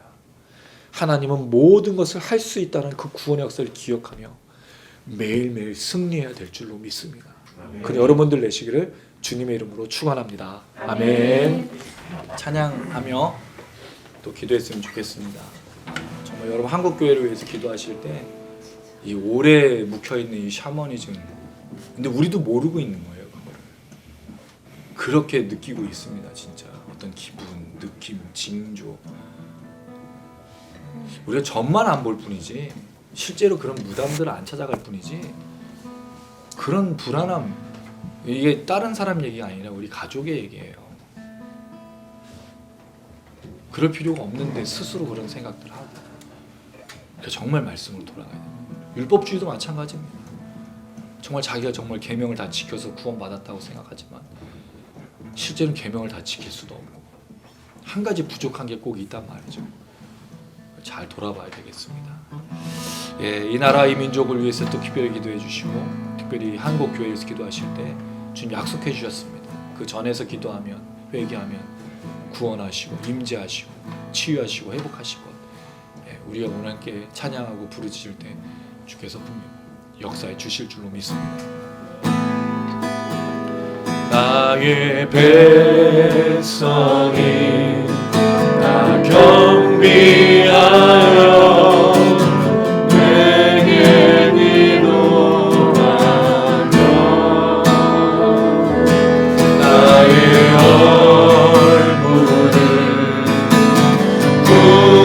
하나님은 모든 것을 할 수 있다는 그 구원의 역사를 기억하며 매일매일 승리해야 될 줄로 믿습니다. 그 여러분들 되시기를 주님의 이름으로 축원합니다. 아멘. 찬양하며 또 기도했으면 좋겠습니다. 정말 여러분, 한국 교회를 위해서 기도하실 때 이 오래 묵혀있는 이 샤머니즘, 근데 우리도 모르고 있는 거예요. 그거를 그렇게 느끼고 있습니다. 진짜 어떤 기분, 느낌, 징조, 우리가 점만 안 볼 뿐이지 실제로 그런 무당들을 안 찾아갈 뿐이지, 그런 불안함, 이게 다른 사람 얘기가 아니라 우리 가족의 얘기예요. 그럴 필요가 없는데 스스로 그런 생각들 하고, 정말 말씀으로 돌아가야 됩니다. 율법주의도 마찬가지입니다. 정말 자기가 정말 계명을 다 지켜서 구원받았다고 생각하지만 실제로는 계명을 다 지킬 수도 없고 한 가지 부족한 게 꼭 있단 말이죠. 잘 돌아봐야 되겠습니다. 이 나라 이 민족을 위해서 또 특별히 기도해 주시고, 특별히 한국 교회에서 기도하실 때 주님 약속해 주셨습니다. 그 전에서 기도하면, 회개하면 구원하시고 임재하시고 치유하시고 회복하실 것. 우리가 오늘 함께 찬양하고 부르짖을 때 주께서 분명 역사해 주실 줄로 믿습니다. 나의 백성이 다 경비하여 내게 기도하며 나의 얼굴을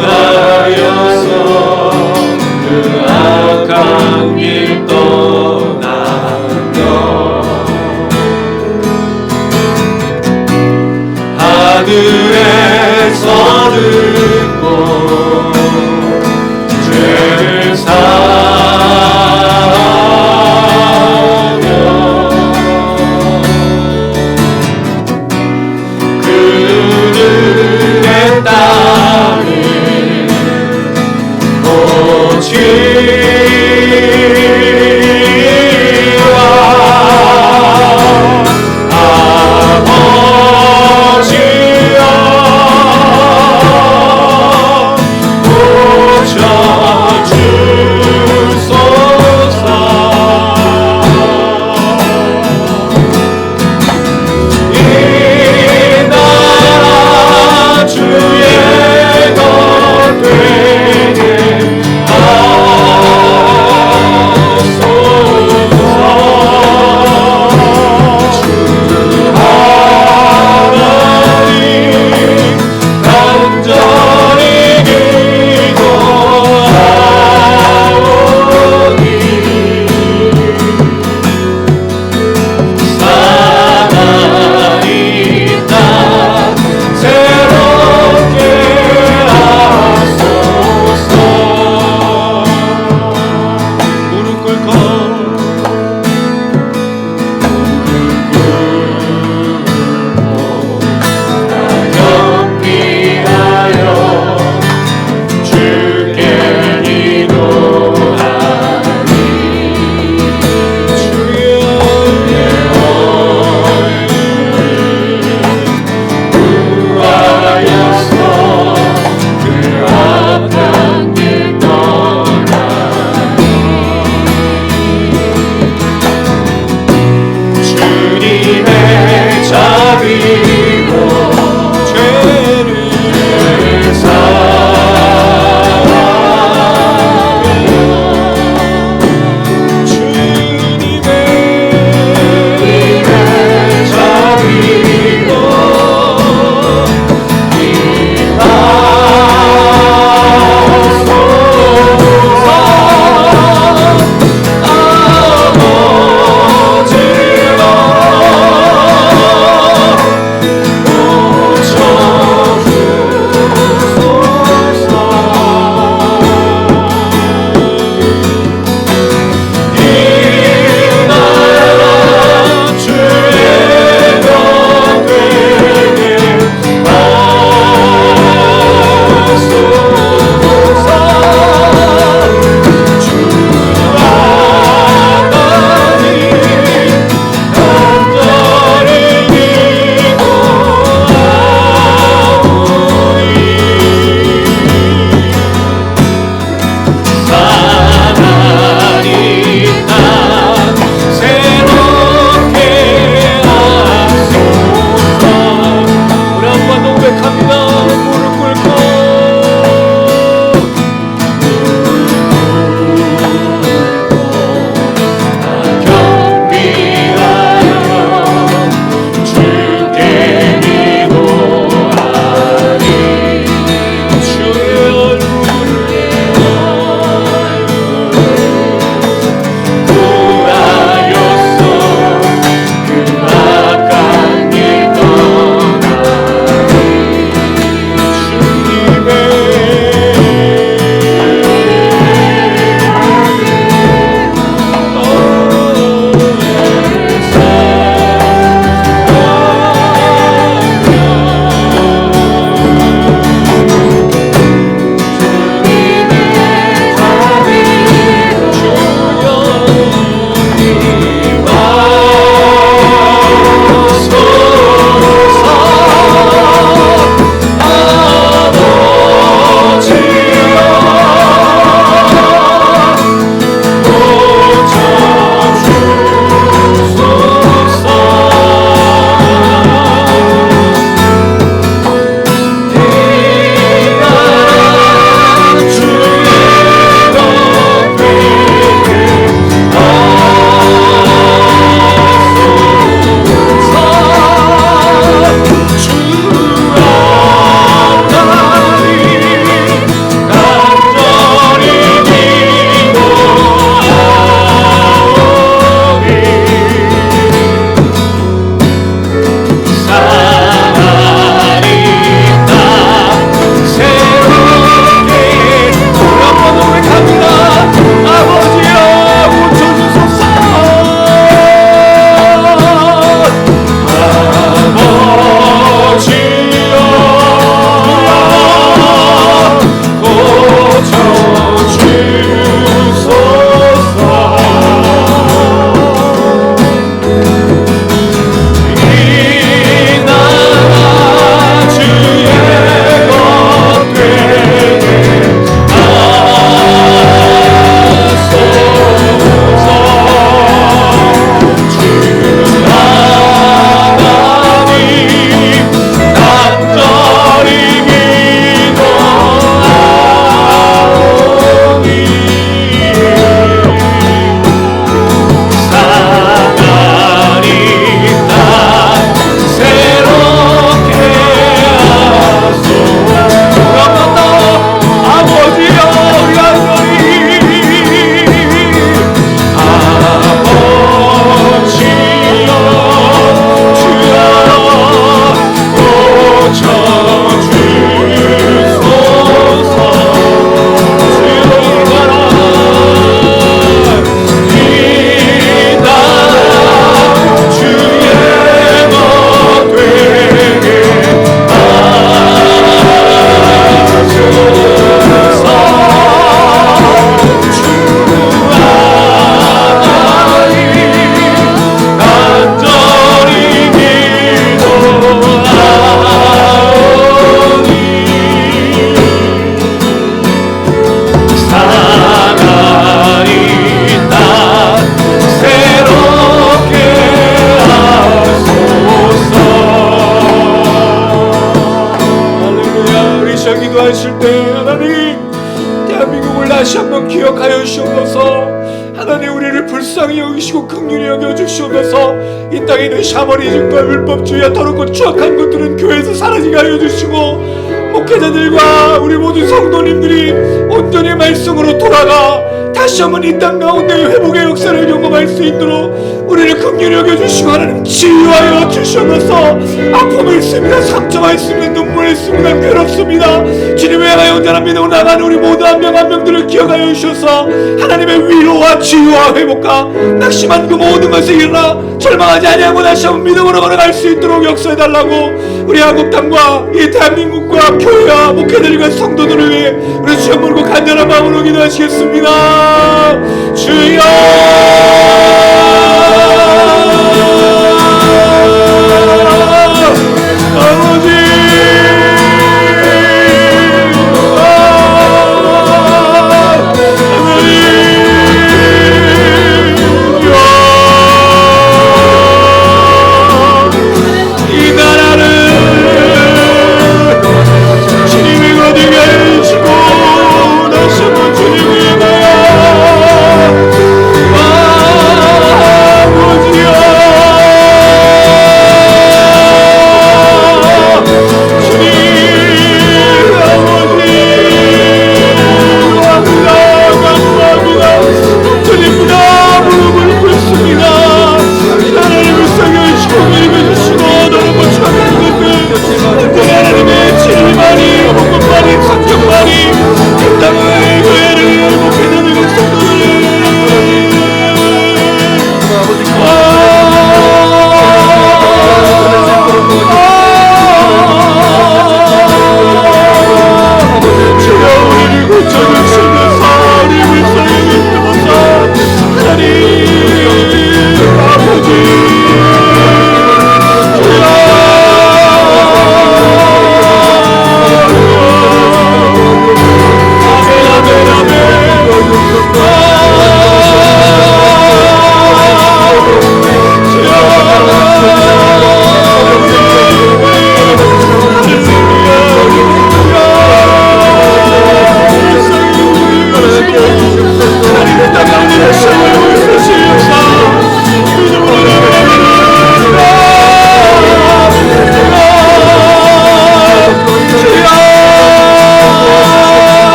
구하여서 그 악한 길 떠나며 하늘에서는 불쌍히 여기시고 긍휼히 여겨 주시옵소서. 이 땅에 있는 샤머니즘과 율법주의와 더럽고 추악한 것들은 교회에서 사라지게 하여 주시고, 목회자들과 우리 모든 성도님들이 온전히 말씀으로 돌아가 다시 한번 이 땅 가운데 회복의 역사를 경험할 수 있도록 우리를 긍휼히 여겨주시고 하나님 치유하여 주시옵소서. 아픔이 있습니다. 상처가 있습니다. 눈물이 있습니다. 괴롭습니다. 주님을 향하여 온전한 믿음으로 나가는 우리 모두 한 명 한 명들을 기억하여 주셔서 하나님의 위로와 치유와 회복과 낙심한 그 모든 것을 일어나 절망하지 아니하고 다시 한번 믿음으로 걸어갈 수 있도록 역사해달라고 우리 한국 땅과 이 대한민국과 교회와 목회들과 성도들을 위해 우리 주여 물고 간절한 마음으로 기도하시겠습니다. 주여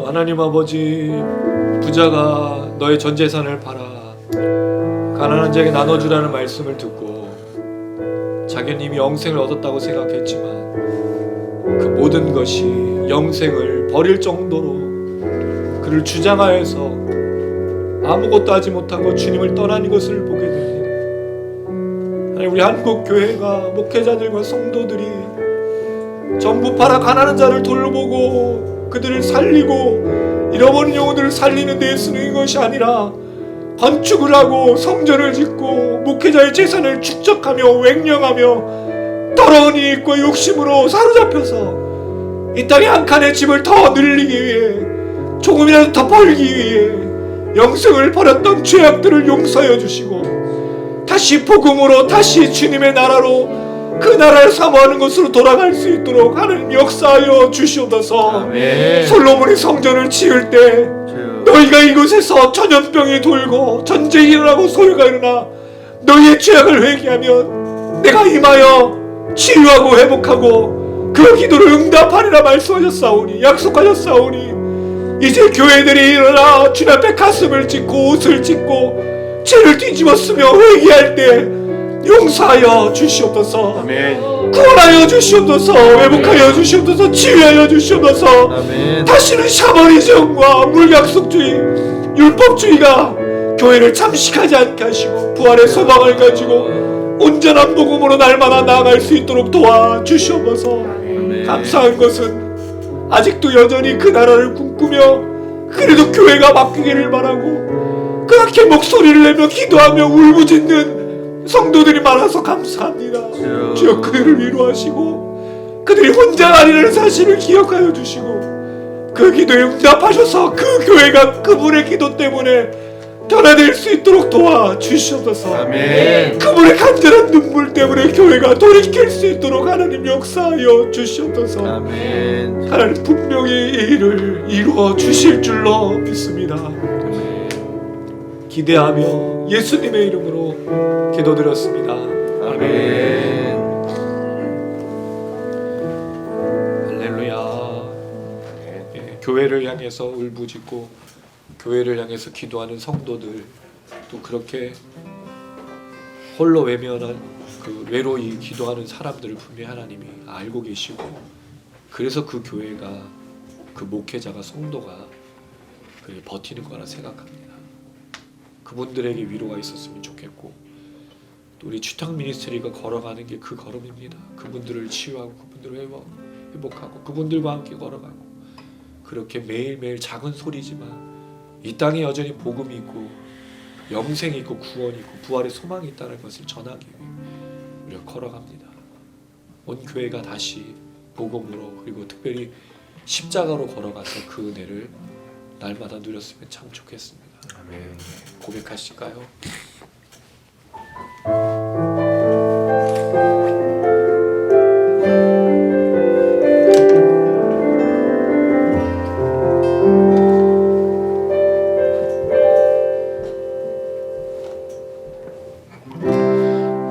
하나님 아버지, 부자가 너의 전 재산을 팔아 가난한 자에게 나눠주라는 말씀을 듣고 자기는 이미 영생을 얻었다고 생각했지만 그 모든 것이 영생을 버릴 정도로 그를 주장하여서 아무것도 하지 못하고 주님을 떠난 것을 보게 됩니다. 하나님, 우리 한국 교회가 목회자들과 성도들이 전부 팔아 가난한 자를 돌보고 그들을 살리고 잃어버린 영혼들을 살리는 데 쓰는 것이 아니라 건축을 하고 성전을 짓고 목회자의 재산을 축적하며 횡령하며 더러운 이익과 욕심으로 사로잡혀서 이 땅에 한 칸의 집을 더 늘리기 위해 조금이라도 더 벌기 위해 영생을 버렸던 죄악들을 용서하여 주시고 다시 복음으로 다시 주님의 나라로 그 나라를 사모하는 것으로 돌아갈 수 있도록 하나님 역사하여 주시옵소서. 아멘. 솔로몬이 성전을 지을 때 너희가 이곳에서 전염병이 돌고 전쟁이 일어나고 소요가 일어나 너희의 죄악을 회개하면 내가 임하여 치유하고 회복하고 그 기도를 응답하리라 말씀하셨사오니 약속하셨사오니 이제 교회들이 일어나 주님 앞에 가슴을 찢고 옷을 찢고 죄를 뒤집어 쓰며 회개할 때 용서하여 주시옵소서. 아멘. 구원하여 주시옵소서. 회복하여 주시옵소서. 치유하여 주시옵소서. 아멘. 다시는 샤머니즘과 물약속주의, 율법주의가 교회를 잠식하지 않게 하시고 부활의 소망을 가지고 온전한 복음으로 날마다 나아갈 수 있도록 도와주시옵소서. 아멘. 감사한 것은 아직도 여전히 그 나라를 꿈꾸며 그래도 교회가 바뀌기를 바라고 그렇게 목소리를 내며 기도하며 울부짖는 성도들이 많아서 감사합니다. 주여 그들을 위로하시고 그들이 혼자가 아니라는 사실을 기억하여 주시고 그 기도에 응답하셔서 그 교회가 그분의 기도 때문에 변화될 수 있도록 도와주시옵소서. 아멘. 그분의 간절한 눈물 때문에 교회가 돌이킬 수 있도록 하나님 역사하여 주시옵소서. 아멘. 하나님 분명히 이 일을 이루어 주실 줄로 믿습니다. 기대하며 예수님의 이름으로 기도드렸습니다. 아멘. 할렐루야. 예, 교회를 향해서 울부짖고 교회를 향해서 기도하는 성도들, 또 그렇게 홀로 외면한 그 외로이 기도하는 사람들을 분명히 하나님이 알고 계시고, 그래서 그 교회가, 그 목회자가, 성도가 그렇게 버티는 거라 생각합니다. 그분들에게 위로가 있었으면 좋겠고, 또 우리 추탁 미니스트리가 걸어가는 게 그 걸음입니다. 그분들을 치유하고 그분들을 회복하고 그분들과 함께 걸어가고, 그렇게 매일매일 작은 소리지만 이 땅에 여전히 복음이 있고 영생이 있고 구원이 있고 부활의 소망이 있다는 것을 전하기 위해 우리가 걸어갑니다. 온 교회가 다시 복음으로, 그리고 특별히 십자가로 걸어가서 그 은혜를 날마다 누렸으면 참 좋겠습니다. 아멘. 고백하실까요?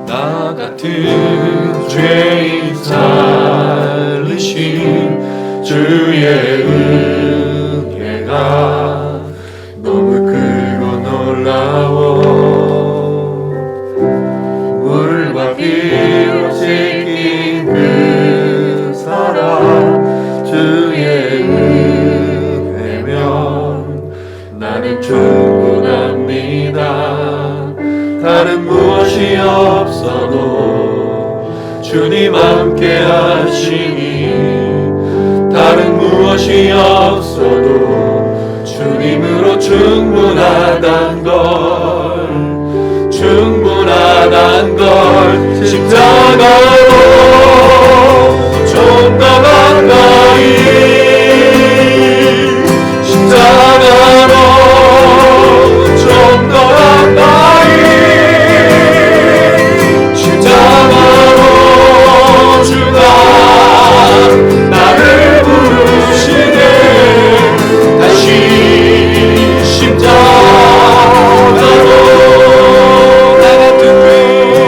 나 같은 죄인 살리신 주의 은혜가 너무 크고 놀라워 물과 피로 씻긴 그 사랑 주의 은혜면 나는 충분합니다. 다른 무엇이 없어도 주님 함께 하시니 다른 무엇이 없어도 주님으로 충분하단 걸 충분하단 걸 십자가로 좀 더 가까이 십자가로 좀 더 가까이 십자가로 주가 나를 부르시네 다시 십자가로 나 같은 죄인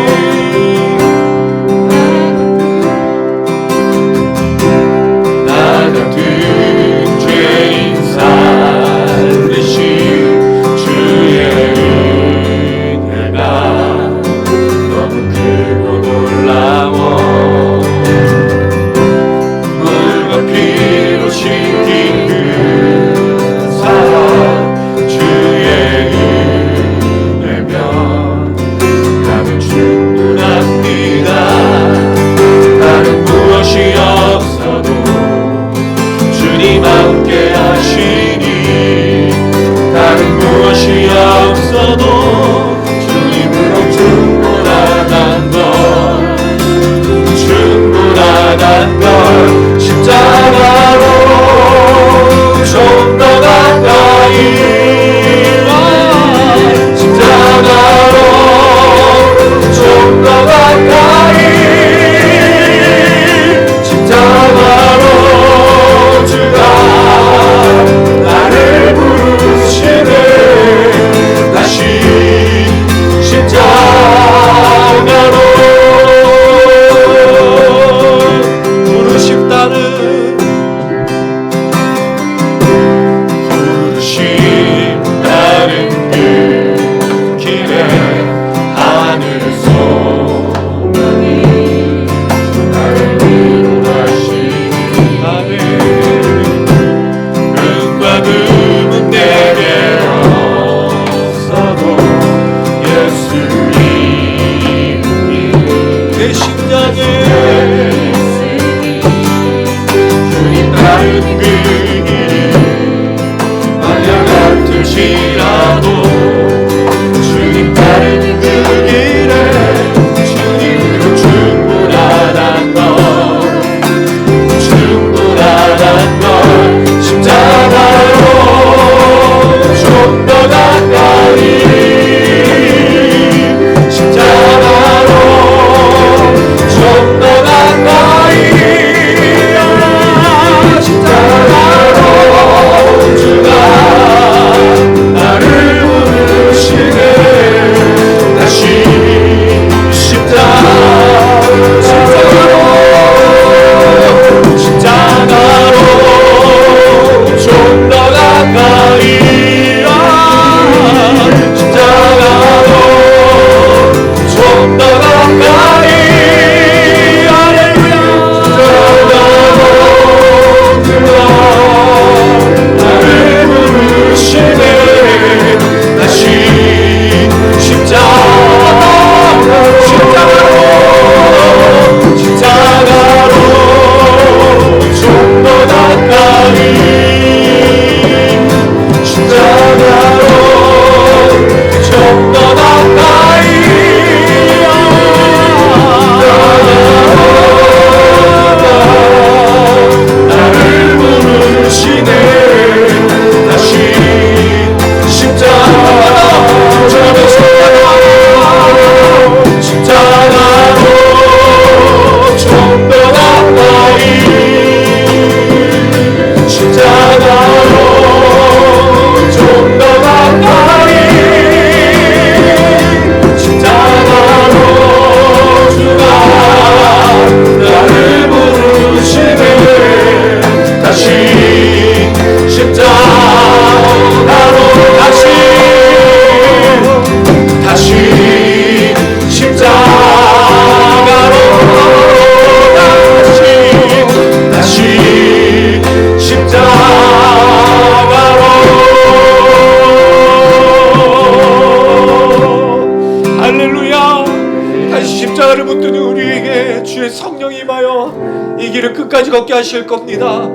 끝까지 십자가를 붙드는 우리에게 주의 성령이 임하여 이 길을 끝까지 걷게 하실 겁니다.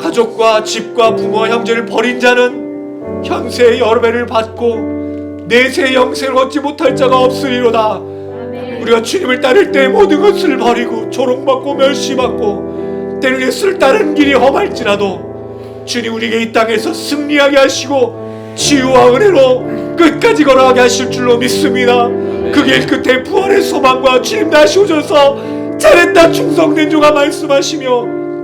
가족과 집과 부모와 형제를 버린 자는 현세의 여러 배를 받고 내세의 영생을 얻지 못할 자가 없으리로다. 우리가 주님을 따를 때 모든 것을 버리고 조롱받고 멸시받고 때로 예수를 따르는 길이 험할지라도 주님 우리에게 이 땅에서 승리하게 하시고 치유와 은혜로 끝까지 걸어가게 하실 줄로 믿습니다. 그 길 끝에 부활의 소망과 주님 다시 오셔서 잘했다 충성된 자가 말씀하시며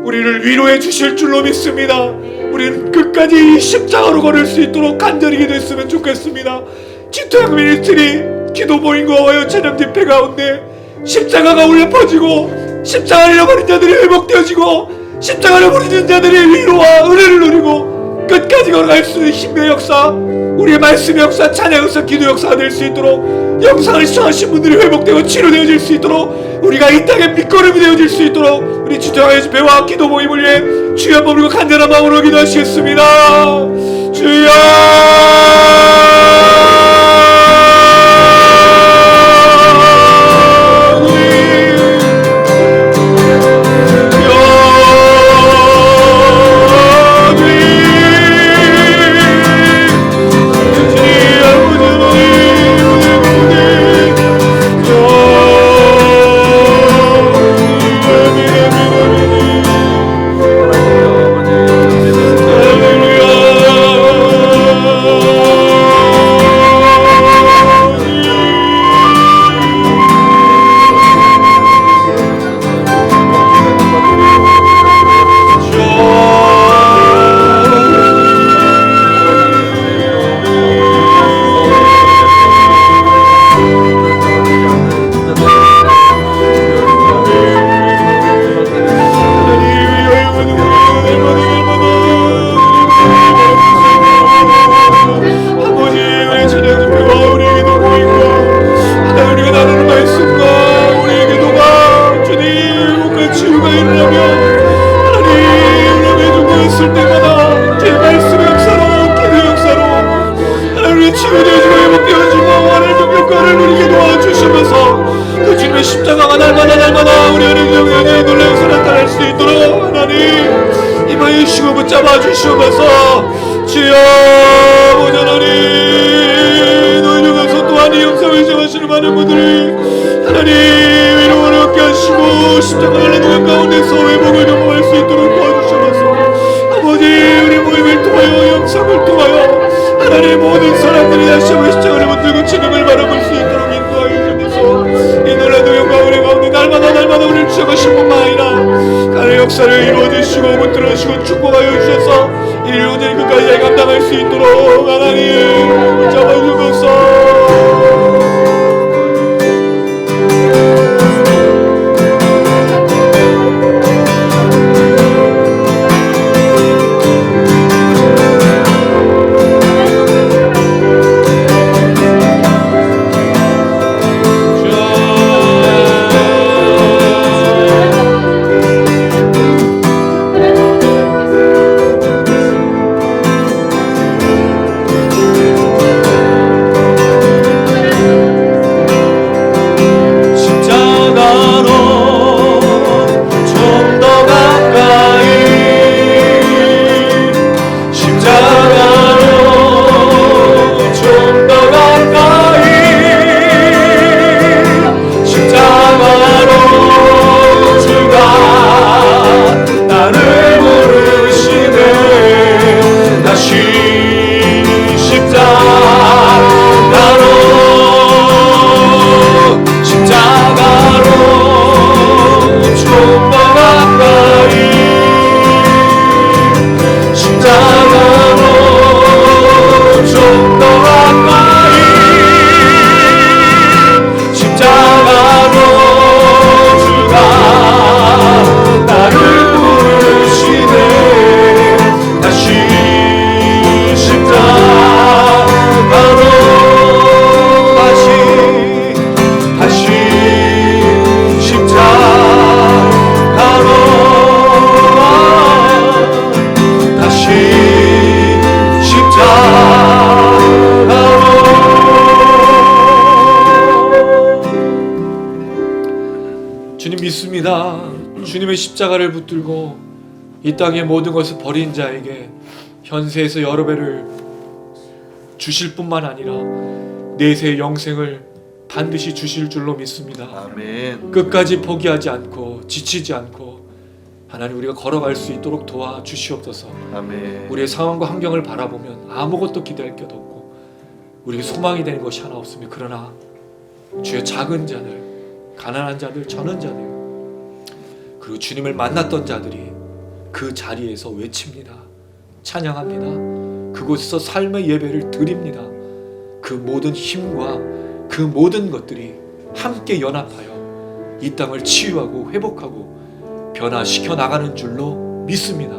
우리를 위로해 주실 줄로 믿습니다. 우리는 끝까지 이 십자가로 걸을 수 있도록 간절히 기도했으면 좋겠습니다. 지토양 미니스트리 기도 모임과 찬양 집회 가운데 십자가가 울려 퍼지고 십자가를 잃어버린 자들이 회복되어지고 십자가를 부르는 자들이 위로와 은혜를 누리고 끝까지 걸어갈 수 있는 힘의 역사, 우리의 말씀의 역사, 찬양 역사, 기도 역사가 될 수 있도록 영상을 시청하신 분들이 회복되고 치료되어질 수 있도록 우리가 이 땅에 밑거름이 되어질 수 있도록 우리 지토양의 집회와 기도 모임을 위해 주여 한번 부르고 간절한 마음으로 기도하시겠습니다. 주여 주시옵소서. 주여 보좌 하나님 너희 중에서 또한 이 영상을 시청하시는 많은 분들이 하나님 위로를 얻게 하시고 십자가를 누군 가운데서 회복을 경험할 수 있도록 도와주시옵소서. 아버지 우리 모임을 통하여 영상을 통하여 하나님 모든 사람들이 다시 한번 십자가를 붙들고 주님을 바라볼 수 있도록 인도하여 주옵소서. 이 놀라운 영광 은혜 가운데 날마다 우리를 주셔가신 뿐만 아니라 하나님의 역사를 이루어주시고 붙들어주시고 축복하여 주셔서 이 온전히 끝까지 감당할 수 있도록 하나님 잡아주옵소서. 주님 믿습니다. 주님의 십자가를 붙들고 이 땅의 모든 것을 버린 자에게 현세에서 여러 배를 주실 뿐만 아니라 내세의 영생을 반드시 주실 줄로 믿습니다. 아멘. 끝까지 포기하지 않고 지치지 않고 하나님 우리가 걸어갈 수 있도록 도와주시옵소서. 아멘. 우리의 상황과 환경을 바라보면 아무것도 기대할 것 없고 우리에게 소망이 되는 것이 하나 없습니다. 그러나 주의 작은 자들, 가난한 자들, 저는 자들, 그리고 주님을 만났던 자들이 그 자리에서 외칩니다. 찬양합니다. 그곳에서 삶의 예배를 드립니다. 그 모든 힘과 그 모든 것들이 함께 연합하여 이 땅을 치유하고 회복하고 변화시켜 나가는 줄로 믿습니다.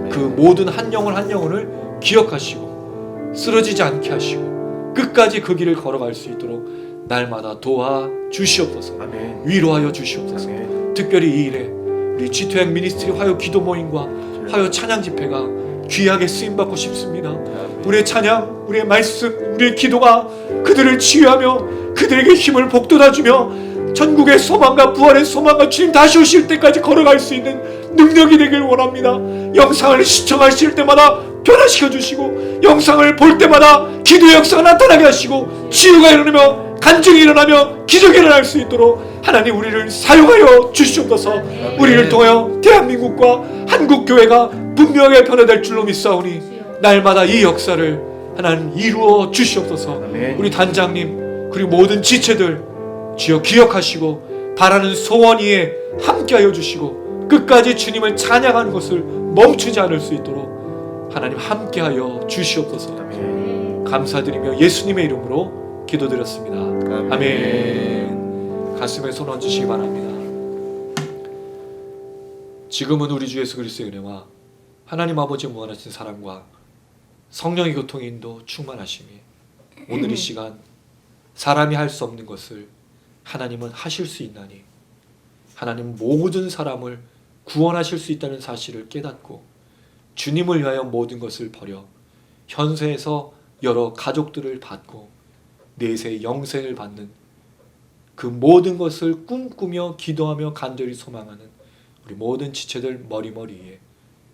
그 모든 한 영혼 한 영혼을 기억하시고 쓰러지지 않게 하시고 끝까지 그 길을 걸어갈 수 있도록 날마다 도와주시옵소서. 아멘. 위로하여 주시옵소서. 아멘. 특별히 이 일에 우리 G2M 미니스트리 화요 기도 모임과 화요 찬양 집회가 귀하게 쓰임받고 싶습니다. 우리의 찬양, 우리의 말씀, 우리의 기도가 그들을 치유하며 그들에게 힘을 북돋아주며 전국의 소망과 부활의 소망과 주님 다시 오실 때까지 걸어갈 수 있는 능력이 되길 원합니다. 영상을 시청하실 때마다 변화시켜 주시고 영상을 볼 때마다 기도의 역사가 나타나게 하시고 치유가 일어나며 간증이 일어나며 기적이 일어날 수 있도록 하나님 우리를 사용하여 주시옵소서. 우리를 통하여 대한민국과 한국교회가 분명하게 변화될 줄로 믿사오니 날마다 이 역사를 하나님 이루어 주시옵소서. 아멘. 우리 단장님 그리고 모든 지체들 주여 기억하시고 바라는 소원 위에 함께하여 주시고 끝까지 주님을 찬양하는 것을 멈추지 않을 수 있도록 하나님 함께하여 주시옵소서. 아멘. 감사드리며 예수님의 이름으로 기도드렸습니다. 아멘. 가슴에 손 얹으시기 바랍니다. 지금은 우리 주 예수 그리스도의 은혜와 하나님 아버지의 무한하신 사랑과 성령의 교통의 인도 충만하심이 오늘 이 시간 사람이 할 수 없는 것을 하나님은 하실 수 있나니 하나님 모든 사람을 구원하실 수 있다는 사실을 깨닫고 주님을 위하여 모든 것을 버려 현세에서 여러 가족들을 받고 내세의 영생을 받는 그 모든 것을 꿈꾸며 기도하며 간절히 소망하는 우리 모든 지체들 머리머리에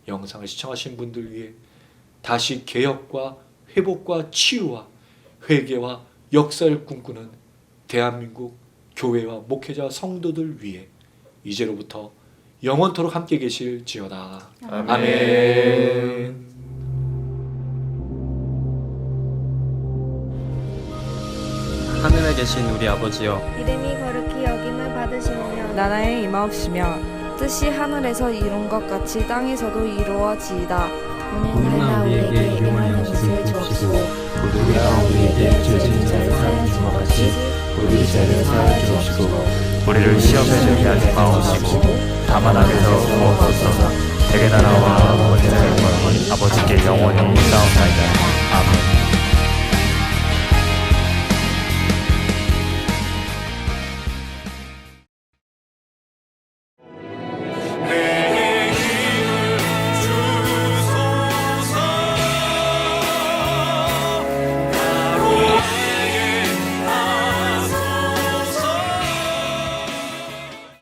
영상을 시청하신 분들 위해 다시 개혁과 회복과 치유와 회개와 역사를 꿈꾸는 대한민국 교회와 목회자 성도들 위해 이제로부터 영원토록 함께 계실지어다. 아멘. 하늘에 계신 우리 아버지여, 이름이 거룩히 여김을 받으시며 나라의 임하옵시며 뜻이 하늘에서 이룬 것 같이 땅에서도 이루어지이다. 오늘날 우리에게 일용할 양식을 주옵시고 우리가 우리에게 죄 지은 자를 사하여 준 것 같이 우리 죄를 사하여 주옵시고 우리를 시험에 들게 하지 마옵시고 다만 악에서 구하옵소서. 대개 나라와 원죄와 영광이 아버지께 영원히 있사옵나이다. 아멘.